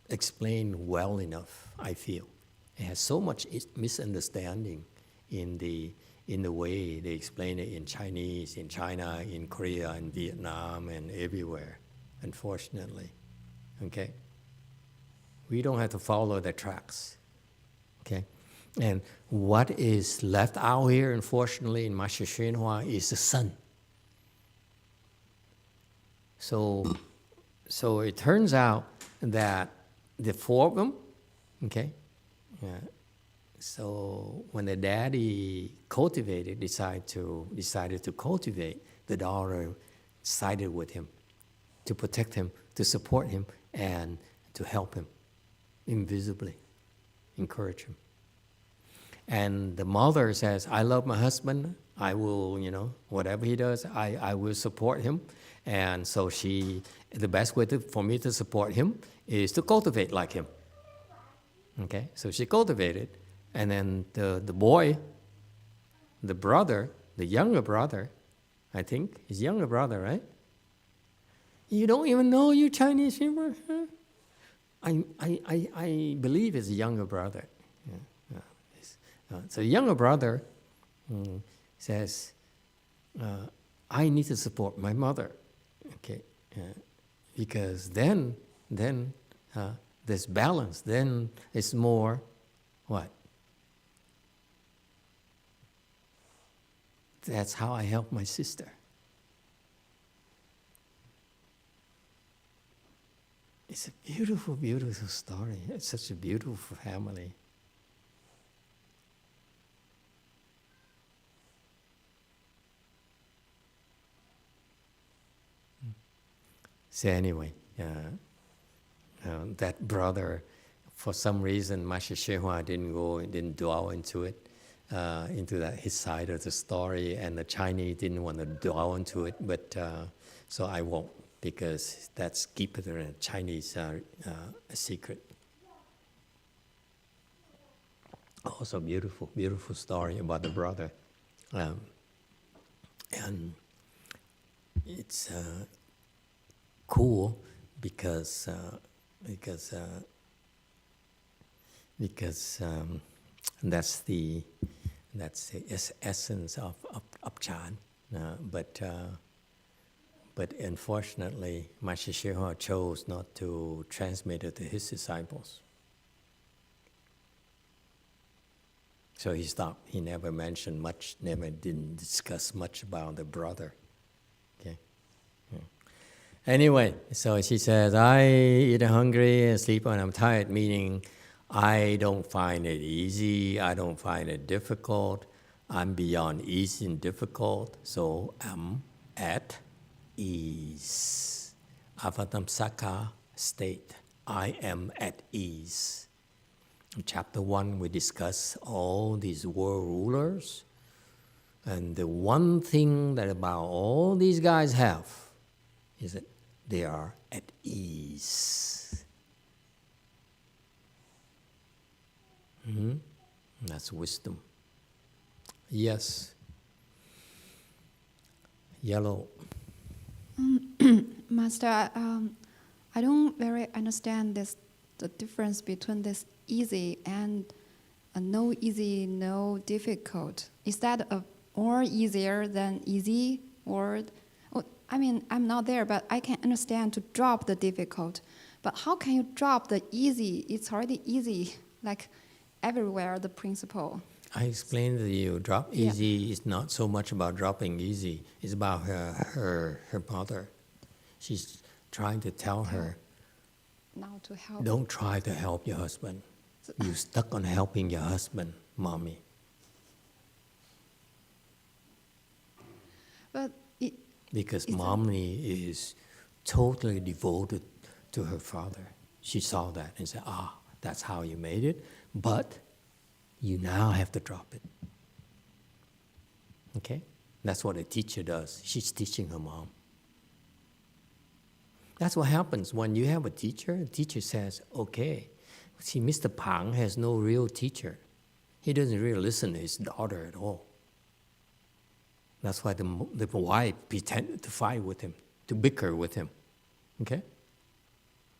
explain well enough, I feel. It has so much misunderstanding in the way they explain it in Chinese, in China, in Korea, in Vietnam, and everywhere, unfortunately. Okay? We don't have to follow the tracks. Okay? And what is left out here, unfortunately, in Master YongHua is the sun. So it turns out that the four of them, okay? So when the daddy decided to cultivate, the daughter sided with him to protect him, to support him, and to help him invisibly, encourage him. And the mother says, I love my husband. I will, whatever he does, I will support him. And so the best way for me to support him is to cultivate like him. Okay, so she cultivated. And then the boy, the brother, the younger brother, I think, his younger brother, right? You don't even know your Chinese humor? Huh? I believe it's a younger brother. So the younger brother says, I need to support my mother, okay? Because then there's balance. Then it's more, what? That's how I help my sister. It's a beautiful, beautiful story. It's such a beautiful family. So anyway, that brother, for some reason, Master YongHua didn't dwell into it, into his side of the story, and the Chinese didn't want to dwell into it, but so I won't, because that's keep it in a Chinese a secret. Also beautiful, beautiful story about the brother, and it's cool because that's the essence of Chan. But unfortunately, Master YongHua chose not to transmit it to his disciples. So he stopped. He never mentioned much, didn't discuss much about the brother. Okay. Yeah. Anyway, so she says, I eat hungry and sleep when I'm tired, meaning I don't find it easy, I don't find it difficult, I'm beyond easy and difficult, so I'm at ease. Avatamsaka state, I am at ease. In chapter 1, we discuss all these world rulers, and the one thing that about all these guys have is that they are at ease. That's wisdom. Yes. Yellow. Master, I don't very understand the difference between this easy and no easy, no difficult. Is that a more easier than easy, or I mean, I'm not there, but I can understand to drop the difficult. But how can you drop the easy? It's already easy, like everywhere, the principle. I explained to you, drop easy is not so much about dropping easy. It's about her mother. She's trying to tell her, Now to help. don't try to help your husband. You're stuck on helping your husband, mommy. But Because mommy is totally devoted to her father. She saw that and said, that's how you made it, but you now have to drop it. Okay? That's what a teacher does. She's teaching her mom. That's what happens when you have a teacher says, okay. See, Mr. Pang has no real teacher. He doesn't really listen to his daughter at all. That's why the wife pretended to fight with him, to bicker with him. Okay?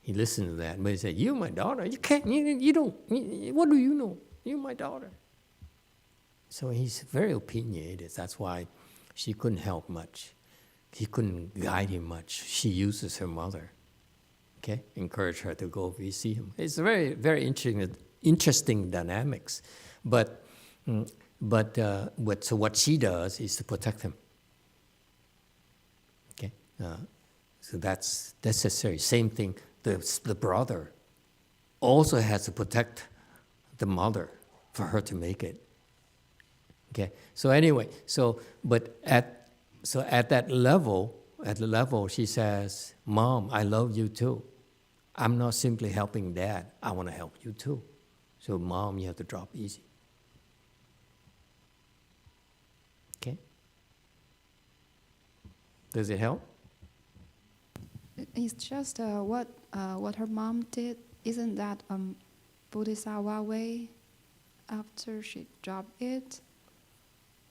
He listened to that, but he said, you're my daughter. You can't, you don't, what do you know? You're my daughter. So he's very opinionated. That's why she couldn't help much. He couldn't guide him much. She uses her mother. Okay? Encourage her to go see him. It's very, very interesting dynamics. But so what she does is to protect him. Okay? So that's necessary. Same thing, the brother also has to protect the mother for her to make it. Okay? So anyway, at that level, she says, Mom, I love you too. I'm not simply helping Dad. I want to help you too. So Mom, you have to drop easy. Okay? Does it help? it's just what her mom did. Isn't that Bodhisattva way? After she dropped it,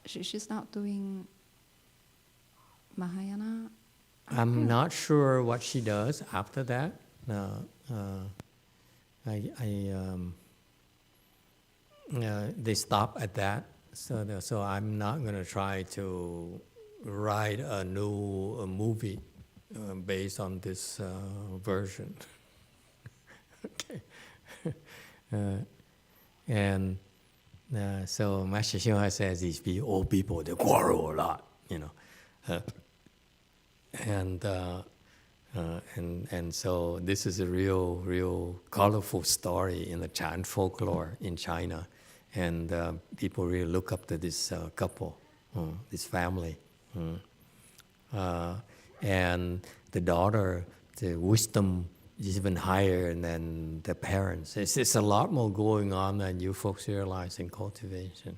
she's not doing Mahayana. I'm not sure what she does after that. They stop at that. So I'm not going to try to write a new movie based on this version. Okay. So Master Shiva says these old people, they quarrel a lot, you know. And so this is a real colorful story in the Chan folklore in China. And people really look up to this couple, this family. And the daughter, the wisdom is even higher than the parents. It's a lot more going on than you folks realize in cultivation.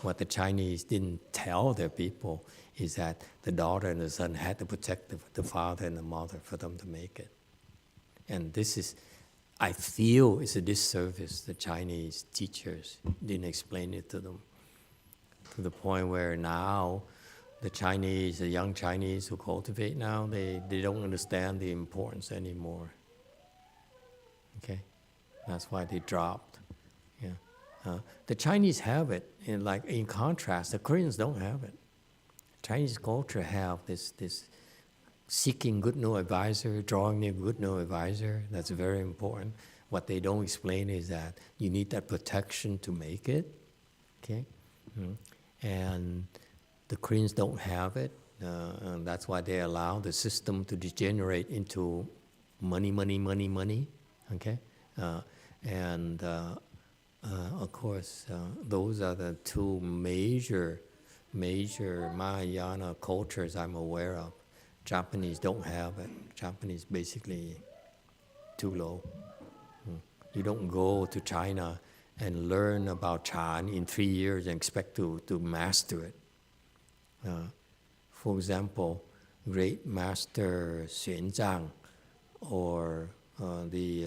What the Chinese didn't tell their people is that the daughter and the son had to protect the father and the mother for them to make it. And this is, I feel, it's a disservice the Chinese teachers didn't explain it to them, to the point where now the Chinese, the young Chinese who cultivate now, they don't understand the importance anymore. Okay? That's why they dropped. Yeah. The Chinese have it, in contrast, the Koreans don't have it. Chinese culture have this seeking good no advisor, drawing near good no advisor. That's very important. What they don't explain is that you need that protection to make it. Okay? And the Koreans don't have it. And that's why they allow the system to degenerate into money. Okay? Of course, those are the two major Mahayana cultures I'm aware of. Japanese don't have it. Japanese basically too low. You don't go to China and learn about Chan in 3 years and expect to master it. For example, great master Xuanzang or the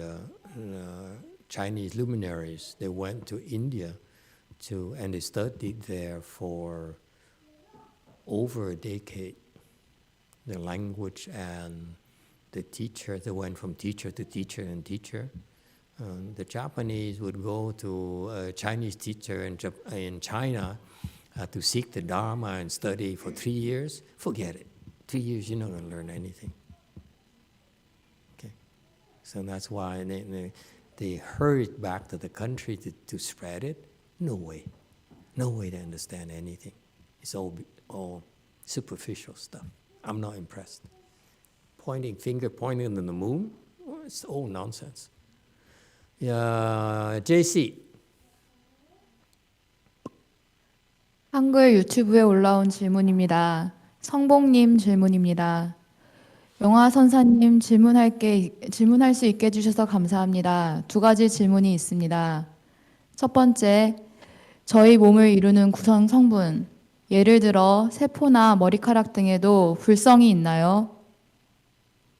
Chinese luminaries, they went to India and they studied there for over a decade. The language and the teacher, they went from teacher to teacher and teacher. The Japanese would go to a Chinese teacher in China to seek the Dharma and study for 3 years. Forget it. 3 years, you're not going to learn anything. Okay, so that's why they hurried back to the country to spread it. No way to understand anything. It's all superficial stuff. I'm not impressed. Finger pointing to the moon, it's all nonsense. JC. 한글 유튜브에 올라온 질문입니다. 성봉님 질문입니다. 영화 선사님 질문할 수 있게 해주셔서 감사합니다. 2가지 질문이 있습니다. 첫 번째, 저희 몸을 이루는 구성 성분, 예를 들어 세포나 머리카락 등에도 불성이 있나요?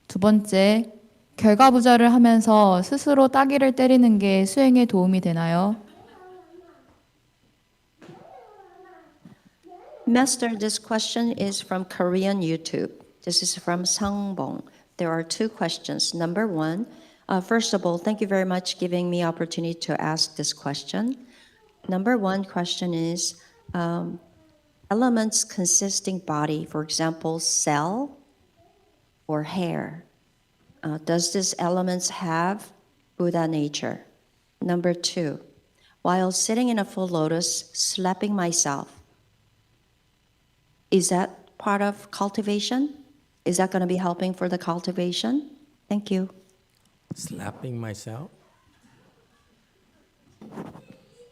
두 번째, 결과부자를 하면서 스스로 따귀를 때리는 게 수행에 도움이 되나요? Master, this question is from Korean YouTube. This is from Sangbong. There are 2 questions. Number 1, first of all, thank you very much giving me opportunity to ask this question. Number 1 question is, elements consisting body, for example, cell or hair, does these elements have Buddha nature? Number 2, while sitting in a full lotus, slapping myself, is that part of cultivation? Is that going to be helping for the cultivation? Thank you. Slapping myself?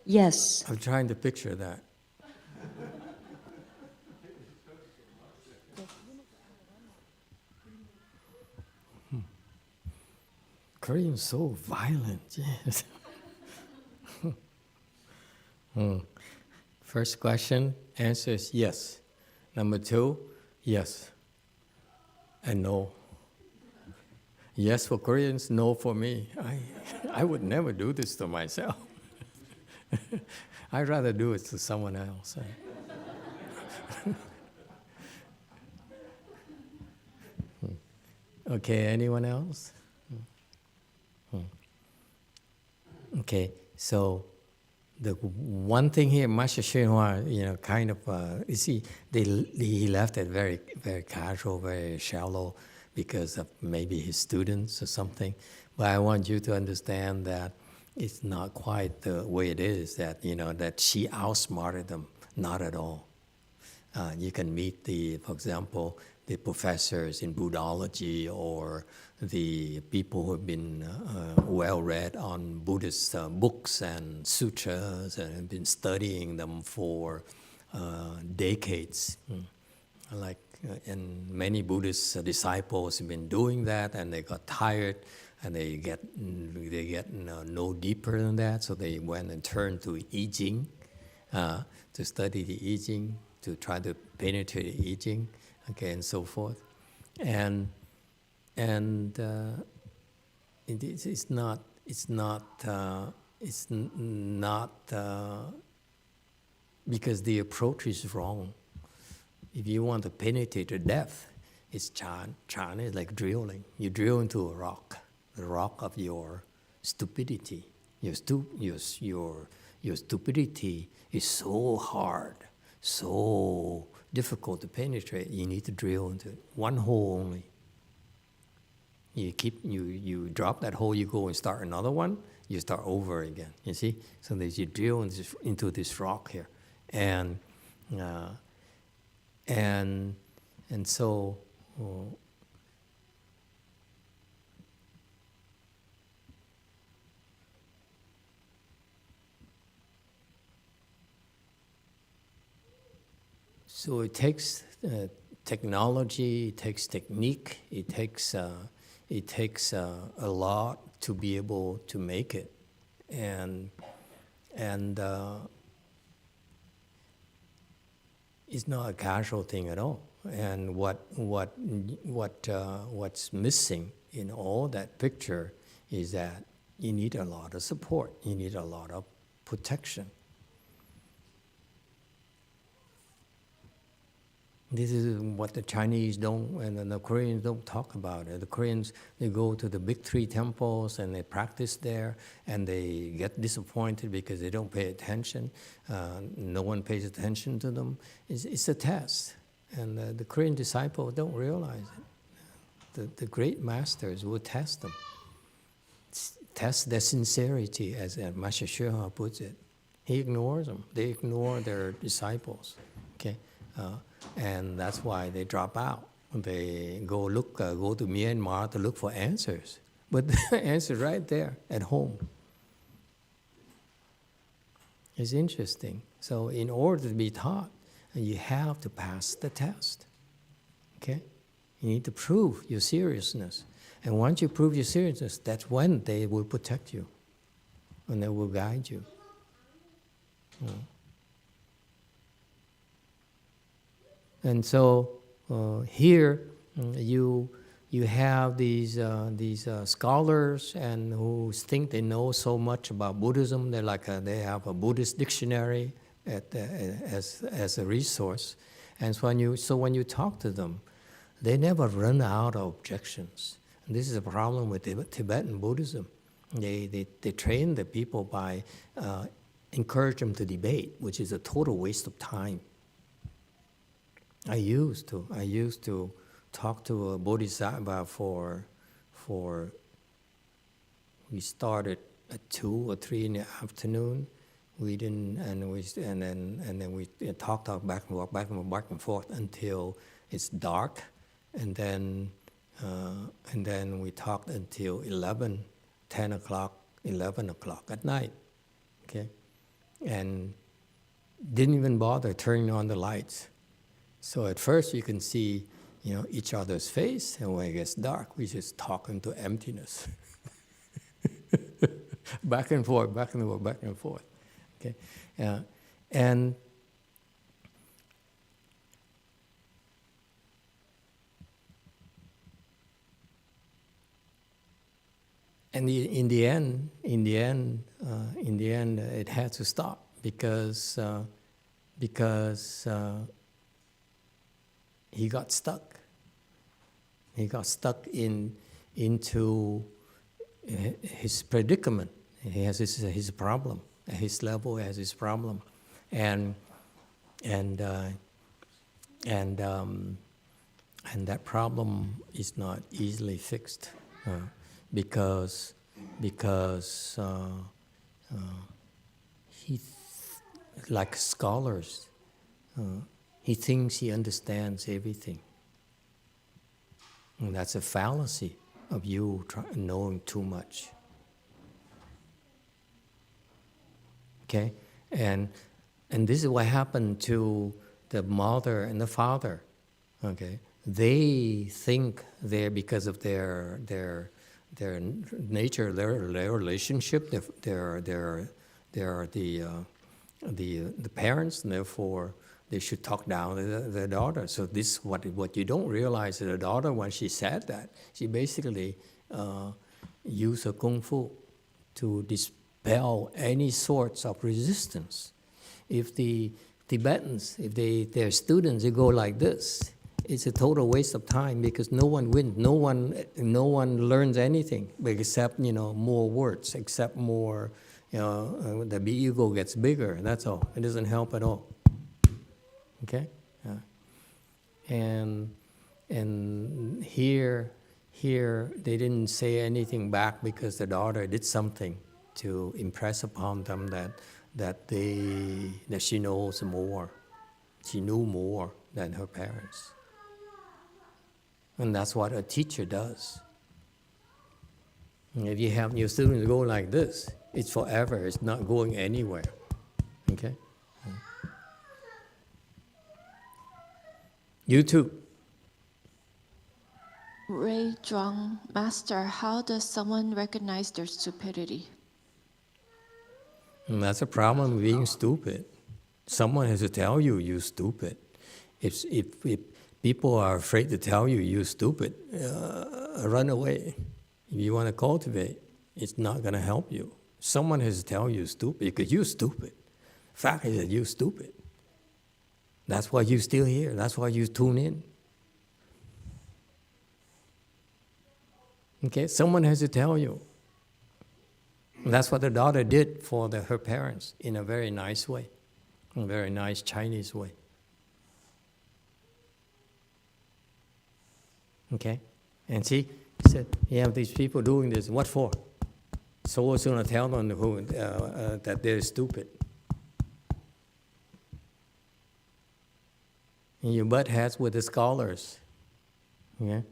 Yes. I'm trying to picture that. Korean's so violent, yes. First question, answer is yes. Number 2, yes and no. Yes for Koreans, no for me. I would never do this to myself. I'd rather do it to someone else. Okay, anyone else? Okay, so the one thing here, Master Hsuan, kind of, you see, he left it very, very casual, very shallow because of maybe his students or something. But I want you to understand that it's not quite the way it is, that, that she outsmarted them. Not at all. You can meet for example, the professors in Buddhology or the people who have been well-read on Buddhist books and sutras and have been studying them for decades. And many Buddhist disciples have been doing that, and they got tired, and they get no deeper than that, so they went and turned to I Ching to study the I Ching, to try to penetrate the I Ching, okay, and so forth. And it's not because the approach is wrong. If you want to penetrate to depth, it's chan. Chan is like drilling. You drill into a rock, the rock of your stupidity. Your stupidity is so hard, so difficult to penetrate. You need to drill into one hole only. You drop that hole, you go and start another one, you start over again. You see? So that you drill into this rock here, and so. So it takes technology, it takes technique, it takes a lot to be able to make it, and it's not a casual thing at all. And what's missing in all that picture is that you need a lot of support. You need a lot of protection. This is what the Chinese don't, and the Koreans don't talk about it. The Koreans, they go to the big three temples and they practice there, and they get disappointed because they don't pay attention. No one pays attention to them. It's a test, and the Korean disciples don't realize it. The great masters will test them, test their sincerity, as Master Shöha puts it. He ignores them. They ignore their disciples. Okay. And that's why they drop out. They go to Myanmar to look for answers. But the answer right there at home. It's interesting. So in order to be taught, you have to pass the test. Okay? You need to prove your seriousness. And once you prove your seriousness, that's when they will protect you. And they will guide you. And so here you have these scholars and who think they know so much about Buddhism. They have a Buddhist dictionary as a resource. And so when you talk to them, they never run out of objections. And this is a problem with Tibetan Buddhism. They train the people by encourage them to debate, which is a total waste of time. I used to talk to a bodhisattva we started at 2 or 3 in the afternoon. We didn't, and then we talked back and forth until it's dark, and then we talked until 10 o'clock, 11 o'clock at night. Okay, and didn't even bother turning on the lights. So at first you can see, each other's face, and when it gets dark, we just talk into emptiness. Back and forth, back and forth, back and forth. Okay, and in the end, it had to stop because he got stuck. He got stuck into his predicament. He has his problem. At his level, he has his problem, and that problem is not easily fixed because he, like scholars. He thinks he understands everything. And that's a fallacy of you knowing too much. Okay? And this is what happened to the mother and the father. Okay? They think because of their nature, their relationship, they're the parents, and therefore they should talk down to the daughter. So this what you don't realize is the daughter, when she said that, she basically used her kung fu to dispel any sorts of resistance. If the Tibetans, their students, they go like this, it's a total waste of time because no one wins, no one learns anything except more words, except more the ego gets bigger. That's all. It doesn't help at all. Okay, and here they didn't say anything back because the daughter did something to impress upon them that she knows more, she knew more than her parents, and that's what a teacher does. And if you have your students go like this, it's forever. It's not going anywhere. Okay. You too. Ray Zhuang, Master, how does someone recognize their stupidity? And that's a problem with being stupid. Someone has to tell you you're stupid. If People are afraid to tell you, you're stupid. Run away. If you want to cultivate, it's not going to help you. Someone has to tell you stupid because you're stupid. Fact is that you're stupid. That's why you're still here. That's why you tune in. Okay, someone has to tell you. That's what the daughter did for her parents in a very nice way, a very nice Chinese way. Okay? And see, he said, you have these people doing this, what for? So it's going to tell them that they're stupid. And you butt heads with the scholars. Okay?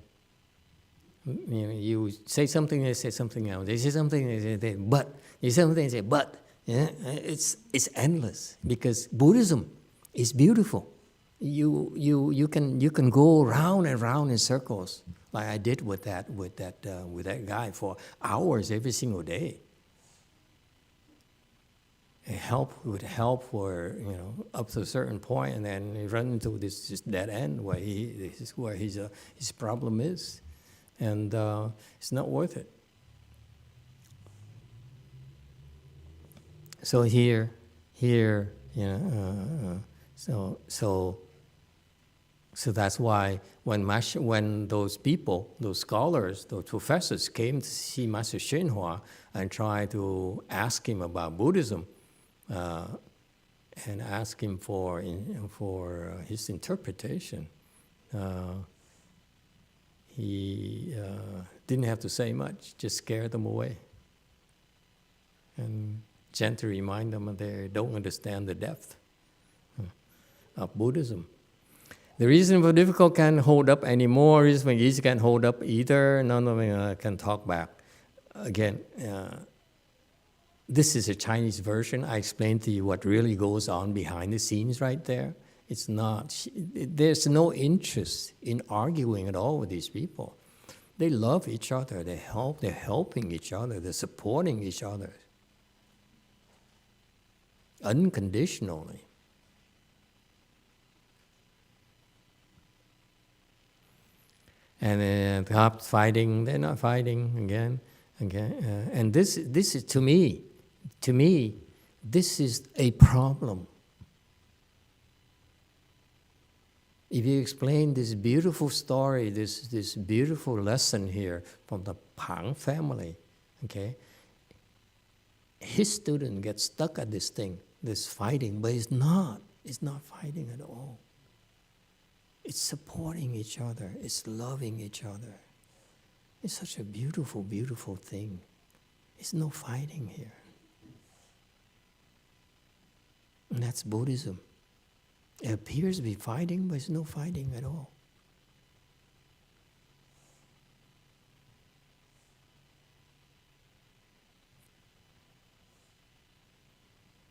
You know, you say something, they say something else. They say something, they say but. You say something, they say but. Yeah? It's endless because Buddhism is beautiful. You can go round and round in circles like I did with that guy for hours every single day. It would help for up to a certain point, and then you run into this dead end where his problem is, and it's not worth it. So here, So that's why when those people, those scholars, those professors came to see Master YongHua and tried to ask him about Buddhism and ask him for his interpretation, he didn't have to say much, just scared them away and gently remind them that they don't understand the depth of Buddhism. The reason for difficult can't hold up anymore is when easy can't hold up either. None of them can talk back. Again, this is a Chinese version. I explained to you what really goes on behind the scenes right there. It's not, there's no interest in arguing at all with these people. They love each other, they're helping each other, they're supporting each other. Unconditionally. And then top fighting, they're not fighting again. And this is to me, this is a problem. If you explain this beautiful story, this beautiful lesson here from the Pang family, okay, his student gets stuck at this thing, this fighting, but it's not fighting at all. It's supporting each other. It's loving each other. It's such a beautiful, beautiful thing. There's no fighting here. And that's Buddhism. It appears to be fighting, but it's no fighting at all.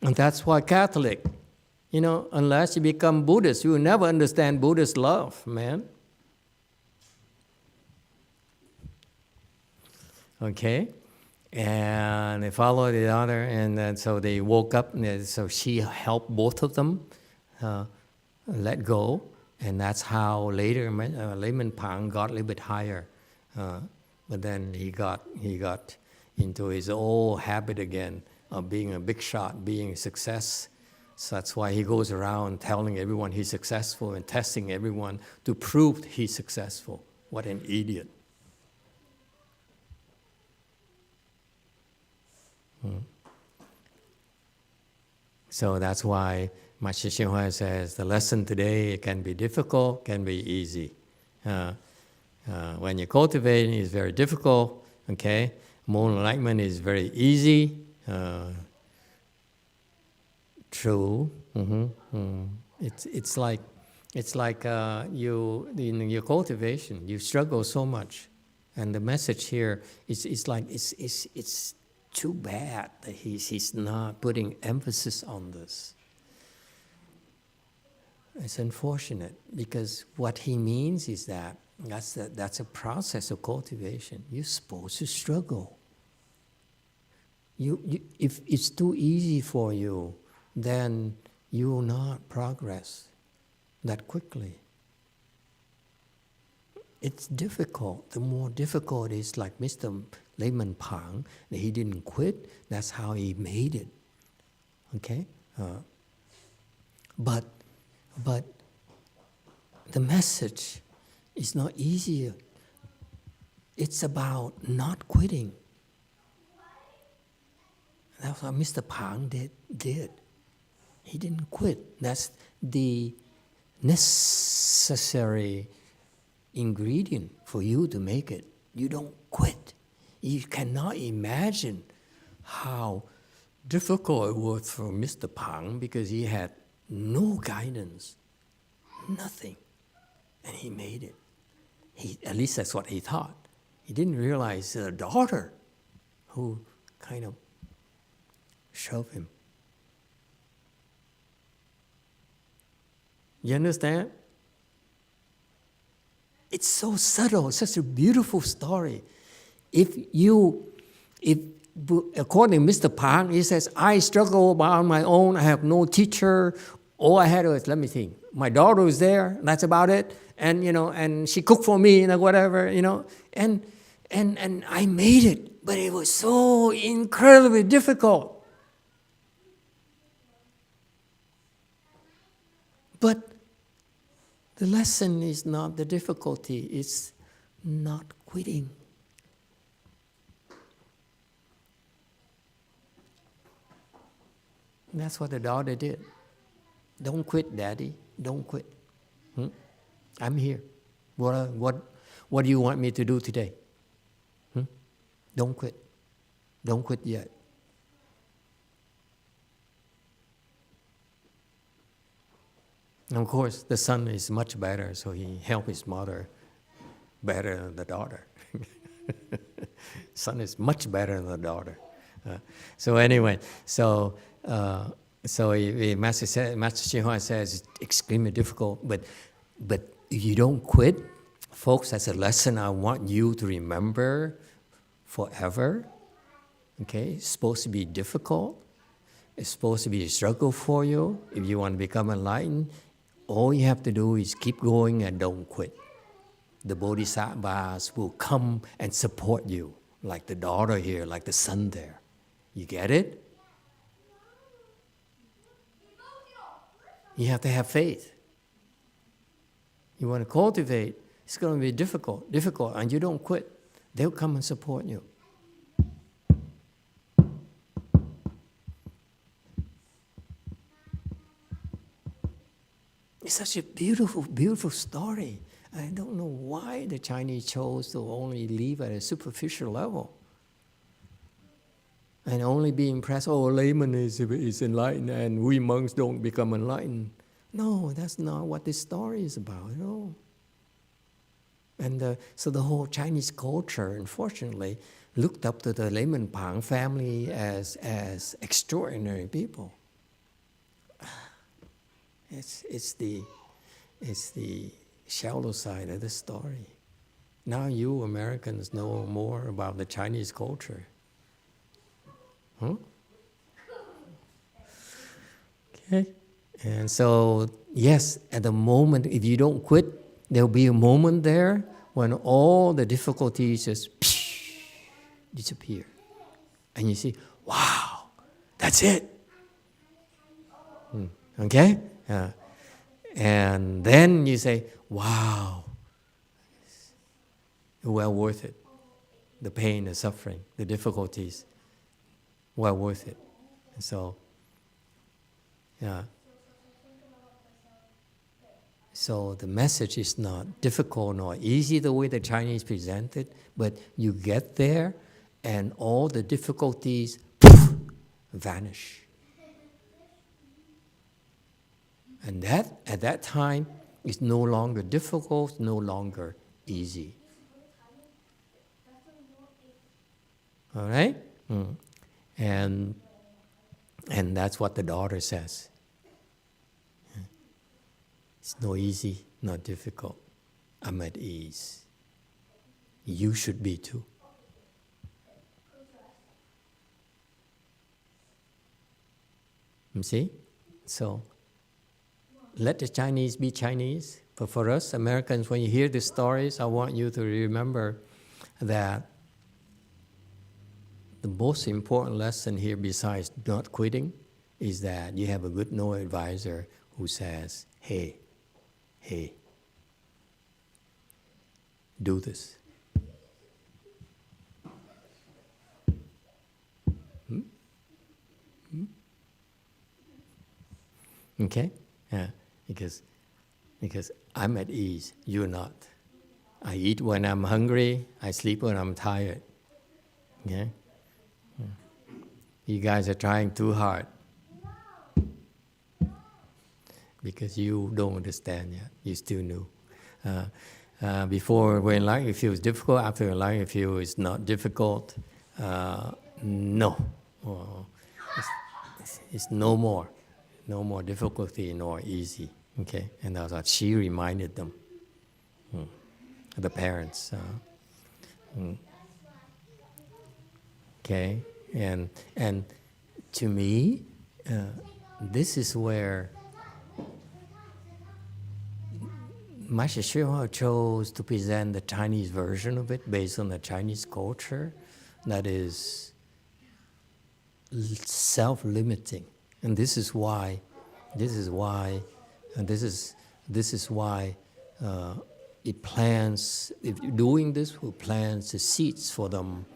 And that's why Catholic, unless you become Buddhist, you will never understand Buddhist love, man. Okay? And they followed the other, and then so they woke up, and so she helped both of them let go, and that's how later Layman Pang got a little bit higher. But then he got into his old habit again of being a big shot, being a success. So that's why he goes around telling everyone he's successful and testing everyone to prove he's successful. What an idiot. So that's why Master YongHua says the lesson today can be difficult, can be easy. When you're cultivating, it's very difficult. Okay, more enlightenment is very easy. True. It's like you in your cultivation, you struggle so much, and the message here is like it's too bad that he's not putting emphasis on this. It's unfortunate because what he means is that's a process of cultivation. You're supposed to struggle. If it's too easy for you, then you will not progress that quickly. It's difficult. The more difficult is like Mr. Layman Pang, he didn't quit. That's how he made it. Okay? But the message is not easier. It's about not quitting. That's what Mr. Pang did. He didn't quit. That's the necessary ingredient for you to make it. You don't quit. You cannot imagine how difficult it was for Mr. Pang because he had no guidance, nothing, and he made it. At least that's what he thought. He didn't realize the daughter who kind of shoved him. You understand? It's so subtle, such a beautiful story. If according to Mr. Pang, he says, I struggle on my own, I have no teacher, all I had was, let me think, my daughter was there, that's about it, and and she cooked for me, whatever, and I made it, but it was so incredibly difficult. But the lesson is not the difficulty, it's not quitting. And that's what the daughter did. Don't quit, Daddy. Don't quit. I'm here. What do you want me to do today? Don't quit. Don't quit yet. And of course, the son is much better, so he helped his mother better than the daughter. Son is much better than the daughter. So anyway, Master YongHua says it's extremely difficult, but you don't quit. Folks, that's a lesson I want you to remember forever. Okay, it's supposed to be difficult. It's supposed to be a struggle for you. If you want to become enlightened, all you have to do is keep going and don't quit. The bodhisattvas will come and support you, like the daughter here, like the son there. You get it? You have to have faith. You want to cultivate, it's going to be difficult, and you don't quit. They'll come and support you. It's such a beautiful, beautiful story. I don't know why the Chinese chose to only live at a superficial level and only be impressed, layman is enlightened and we monks don't become enlightened. No, that's not what this story is about at all. And so the whole Chinese culture, unfortunately, looked up to the Layman Pang family as extraordinary people. It's the shallow side of the story. Now you Americans know more about the Chinese culture. Okay? And so, yes, at the moment, if you don't quit, there'll be a moment there when all the difficulties just disappear. And you see, wow, that's it. Okay? And then you say, wow, well worth it. The pain, the suffering, the difficulties, well worth it. And so, so the message is not difficult nor easy the way the Chinese present it, but you get there and all the difficulties vanish. And that, at that time, is no longer difficult, no longer easy. All right? And that's what the daughter says. It's no easy, not difficult. I'm at ease. You should be too. You see? So, let the Chinese be Chinese, But for us Americans, when you hear these stories, I want you to remember that the most important lesson here, besides not quitting, is that you have a good no advisor who says, hey, do this. Okay? Yeah, because I'm at ease, you're not. I eat when I'm hungry, I sleep when I'm tired. Okay? Yeah. You guys are trying too hard because you don't understand yet. You're still new. Before, when life feels difficult, after life it feels not difficult. No. It's no more. No more difficulty nor easy. Okay? And that's what she reminded them. The parents. Okay? And to me, this is where Master YongHua chose to present the Chinese version of it based on the Chinese culture that is self-limiting. And this is why it plans, if you're doing this, it plants the seeds for them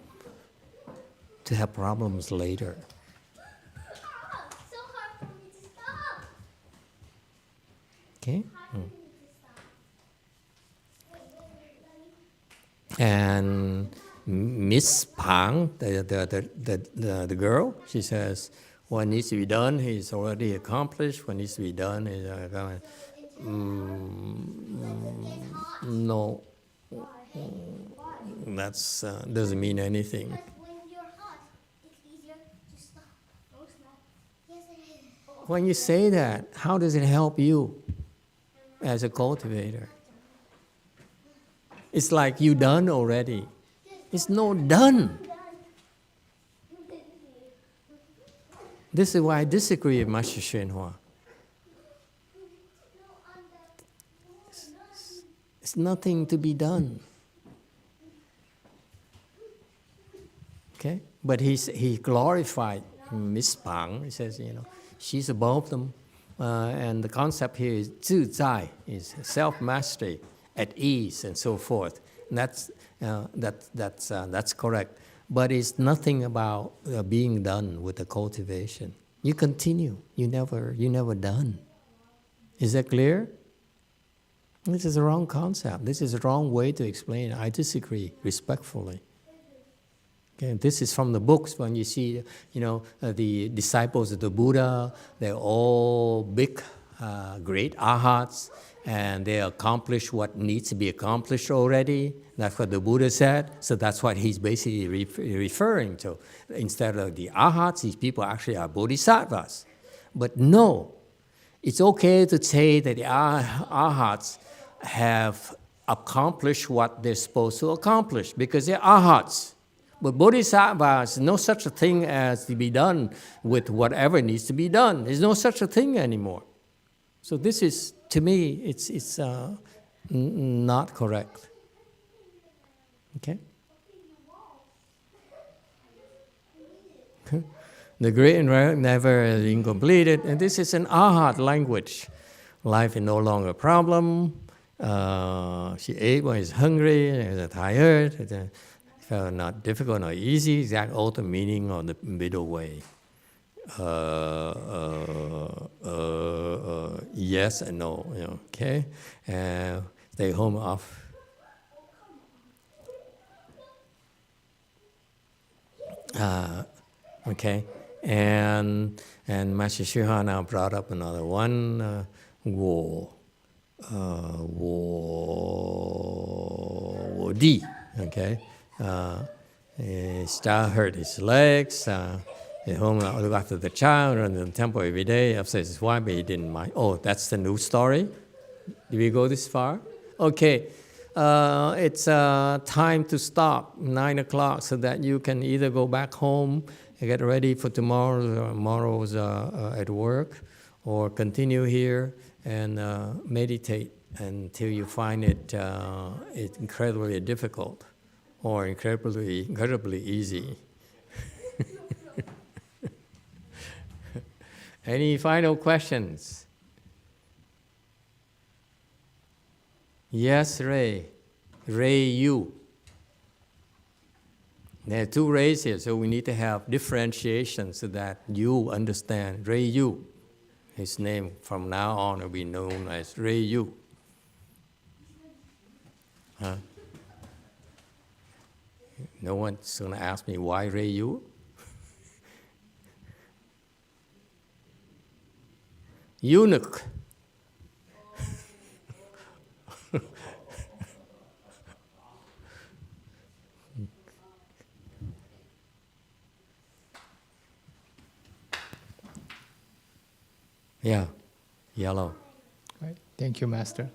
to have problems later. Okay? And Miss Pang, the girl, she says, what needs to be done is already accomplished. What needs to be done is no. That's doesn't mean anything. When you say that, how does it help you as a cultivator? It's like you done already. It's no done. This is why I disagree with Master YongHua. It's nothing to be done. Okay? But he glorified Miss Pang. He says, she's above them. And the concept here is 自在, is self-mastery, at ease, and so forth. And that's correct. But it's nothing about being done with the cultivation. You continue. You never done. Is that clear? This is a wrong concept. This is a wrong way to explain it. I disagree respectfully. Okay, this is from the books. When you see, the disciples of the Buddha, they're all big, great arhats, and they accomplish what needs to be accomplished already. That's what the Buddha said. So that's what he's basically referring to. Instead of the arhats, these people actually are bodhisattvas. But no, it's okay to say that the arhats have accomplished what they're supposed to accomplish because they're arhats. But bodhisattvas, no such a thing as to be done with whatever needs to be done. There's no such a thing anymore. So this is, to me, it's not correct. Okay? The great and rare never has been completed, and this is an arhat language. Life is no longer a problem. She ate when she's hungry, tired. It felt not difficult, not easy. Exact ultimate meaning of the middle way. Yes and no. Okay. Stay home off. Okay. And Master YongHua now brought up another one. Wo Di. Okay. His child hurt his legs. At home, look after the child, run to the temple every day, upset his wife, but he didn't mind. Oh, that's the new story? Did we go this far? Okay. It's time to stop, 9 o'clock, so that you can either go back home and get ready for tomorrow's at work, or continue here and meditate until you find it it's incredibly difficult or incredibly easy. Any final questions? Yes, Ray. Ray Yu. There are two Rays here, so we need to have differentiation so that you understand. Ray Yu. His name from now on will be known as Ray Yu. Huh? No one's going to ask me why Ray Yu? Eunuch. Yeah, yellow. Right. Thank you, Master.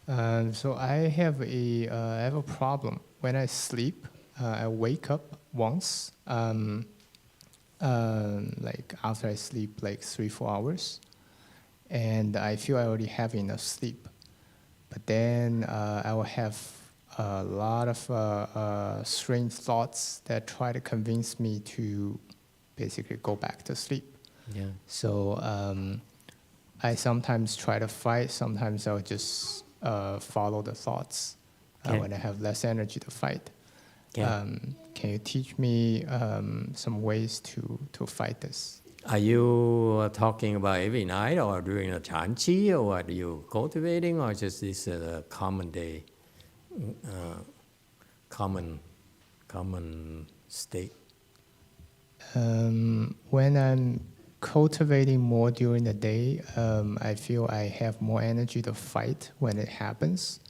So I have a problem. When I sleep, I wake up once, like after I sleep like 3-4 hours, and I feel I already have enough sleep. But then I will have a lot of strange thoughts that try to convince me to basically go back to sleep. Yeah. So I sometimes try to fight. Sometimes I'll just follow the thoughts when I have less energy to fight. Can you teach me some ways to fight this? Are you talking about every night or during a Chan Chi, or what are you cultivating, or just this common day, common state? When I'm cultivating more during the day, I feel I have more energy to fight when it happens.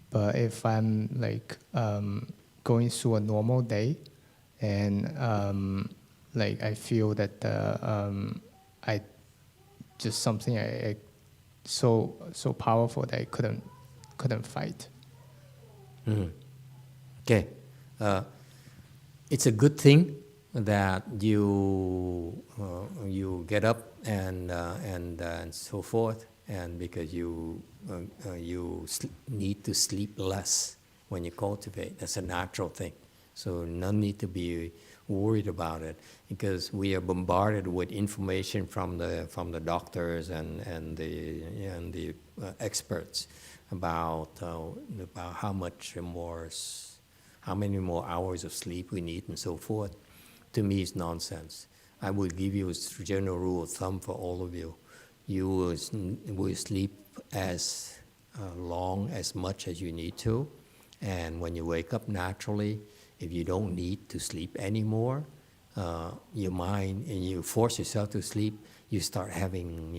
But if I'm like going through a normal day, and like I feel that I just something I so powerful that I couldn't fight. Mm. Okay, it's a good thing that you get up and so forth, and because you need to sleep less when you cultivate. That's a natural thing. So no need to be worried about it, because we are bombarded with information from the doctors and the experts about how many more hours of sleep we need and so forth. To me, it's nonsense. I will give you a general rule of thumb for all of you. You will sleep as long, as much as you need to, and when you wake up naturally, if you don't need to sleep anymore, your mind, and you force yourself to sleep, you start having,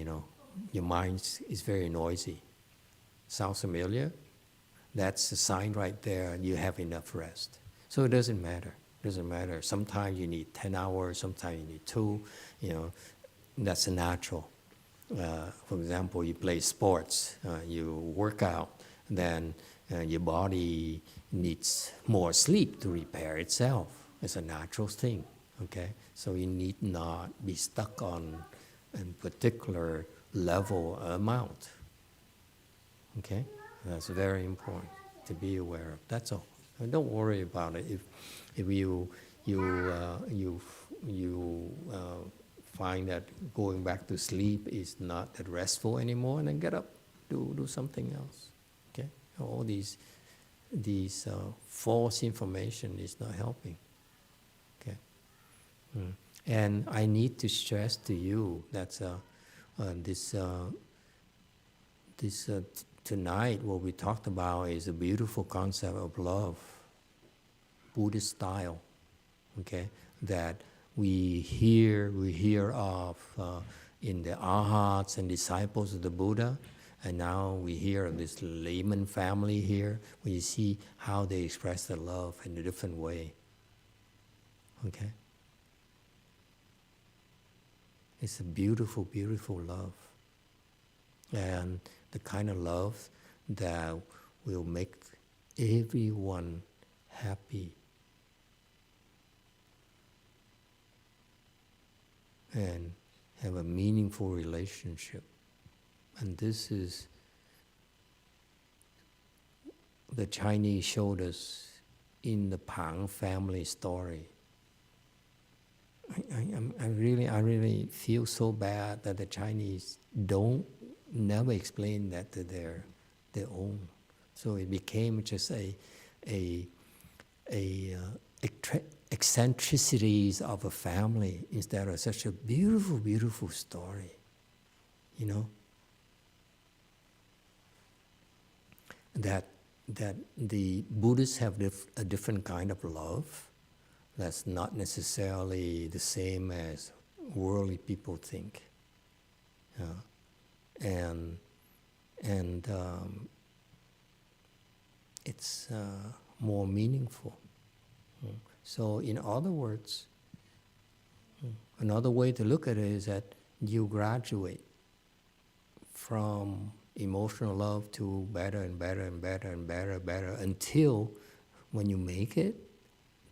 your mind is very noisy. Sounds familiar? That's a sign right there, you have enough rest. So it doesn't matter. Sometimes you need 10 hours, sometimes you need 2, that's a natural. For example, you play sports, you work out, then your body needs more sleep to repair itself. It's a natural thing, okay? So you need not be stuck on a particular level amount, okay? That's very important to be aware of. That's all. And don't worry about it. If you find that going back to sleep is not that restful anymore, and then get up, do something else. Okay, all these false information is not helping. Okay, and I need to stress to you that tonight what we talked about is a beautiful concept of love, Buddhist style. Okay, that we hear of in the arhats and disciples of the Buddha, and now we hear of this Layman family here, where you see how they express their love in a different way. Okay? It's a beautiful, beautiful love. And the kind of love that will make everyone happy. And have a meaningful relationship. And this is the Chinese showed us in the Pang family story. I really feel so bad that the Chinese never explain that to their own. So it became just eccentricities of a family instead of such a beautiful, beautiful story, you know? That the Buddhists have a different kind of love that's not necessarily the same as worldly people think. And it's more meaningful. So in other words, another way to look at it is that you graduate from emotional love to better and better and better and better until when you make it,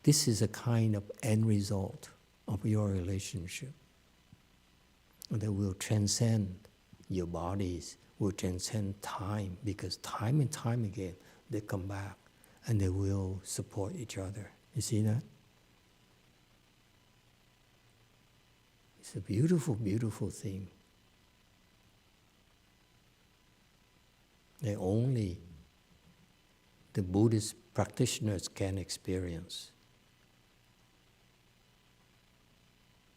this is a kind of end result of your relationship that will transcend your bodies, will transcend time, because time and time again they come back and they will support each other. You see that? It's a beautiful, beautiful thing. That only the Buddhist practitioners can experience.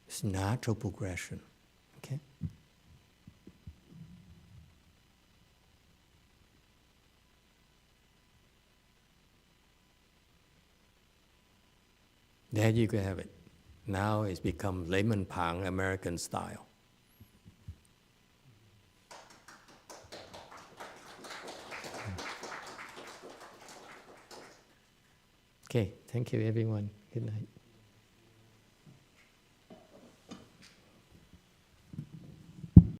It's natural progression, okay? There you can have it. Now it's become Layman Pang American style. Okay, thank you everyone. Good night.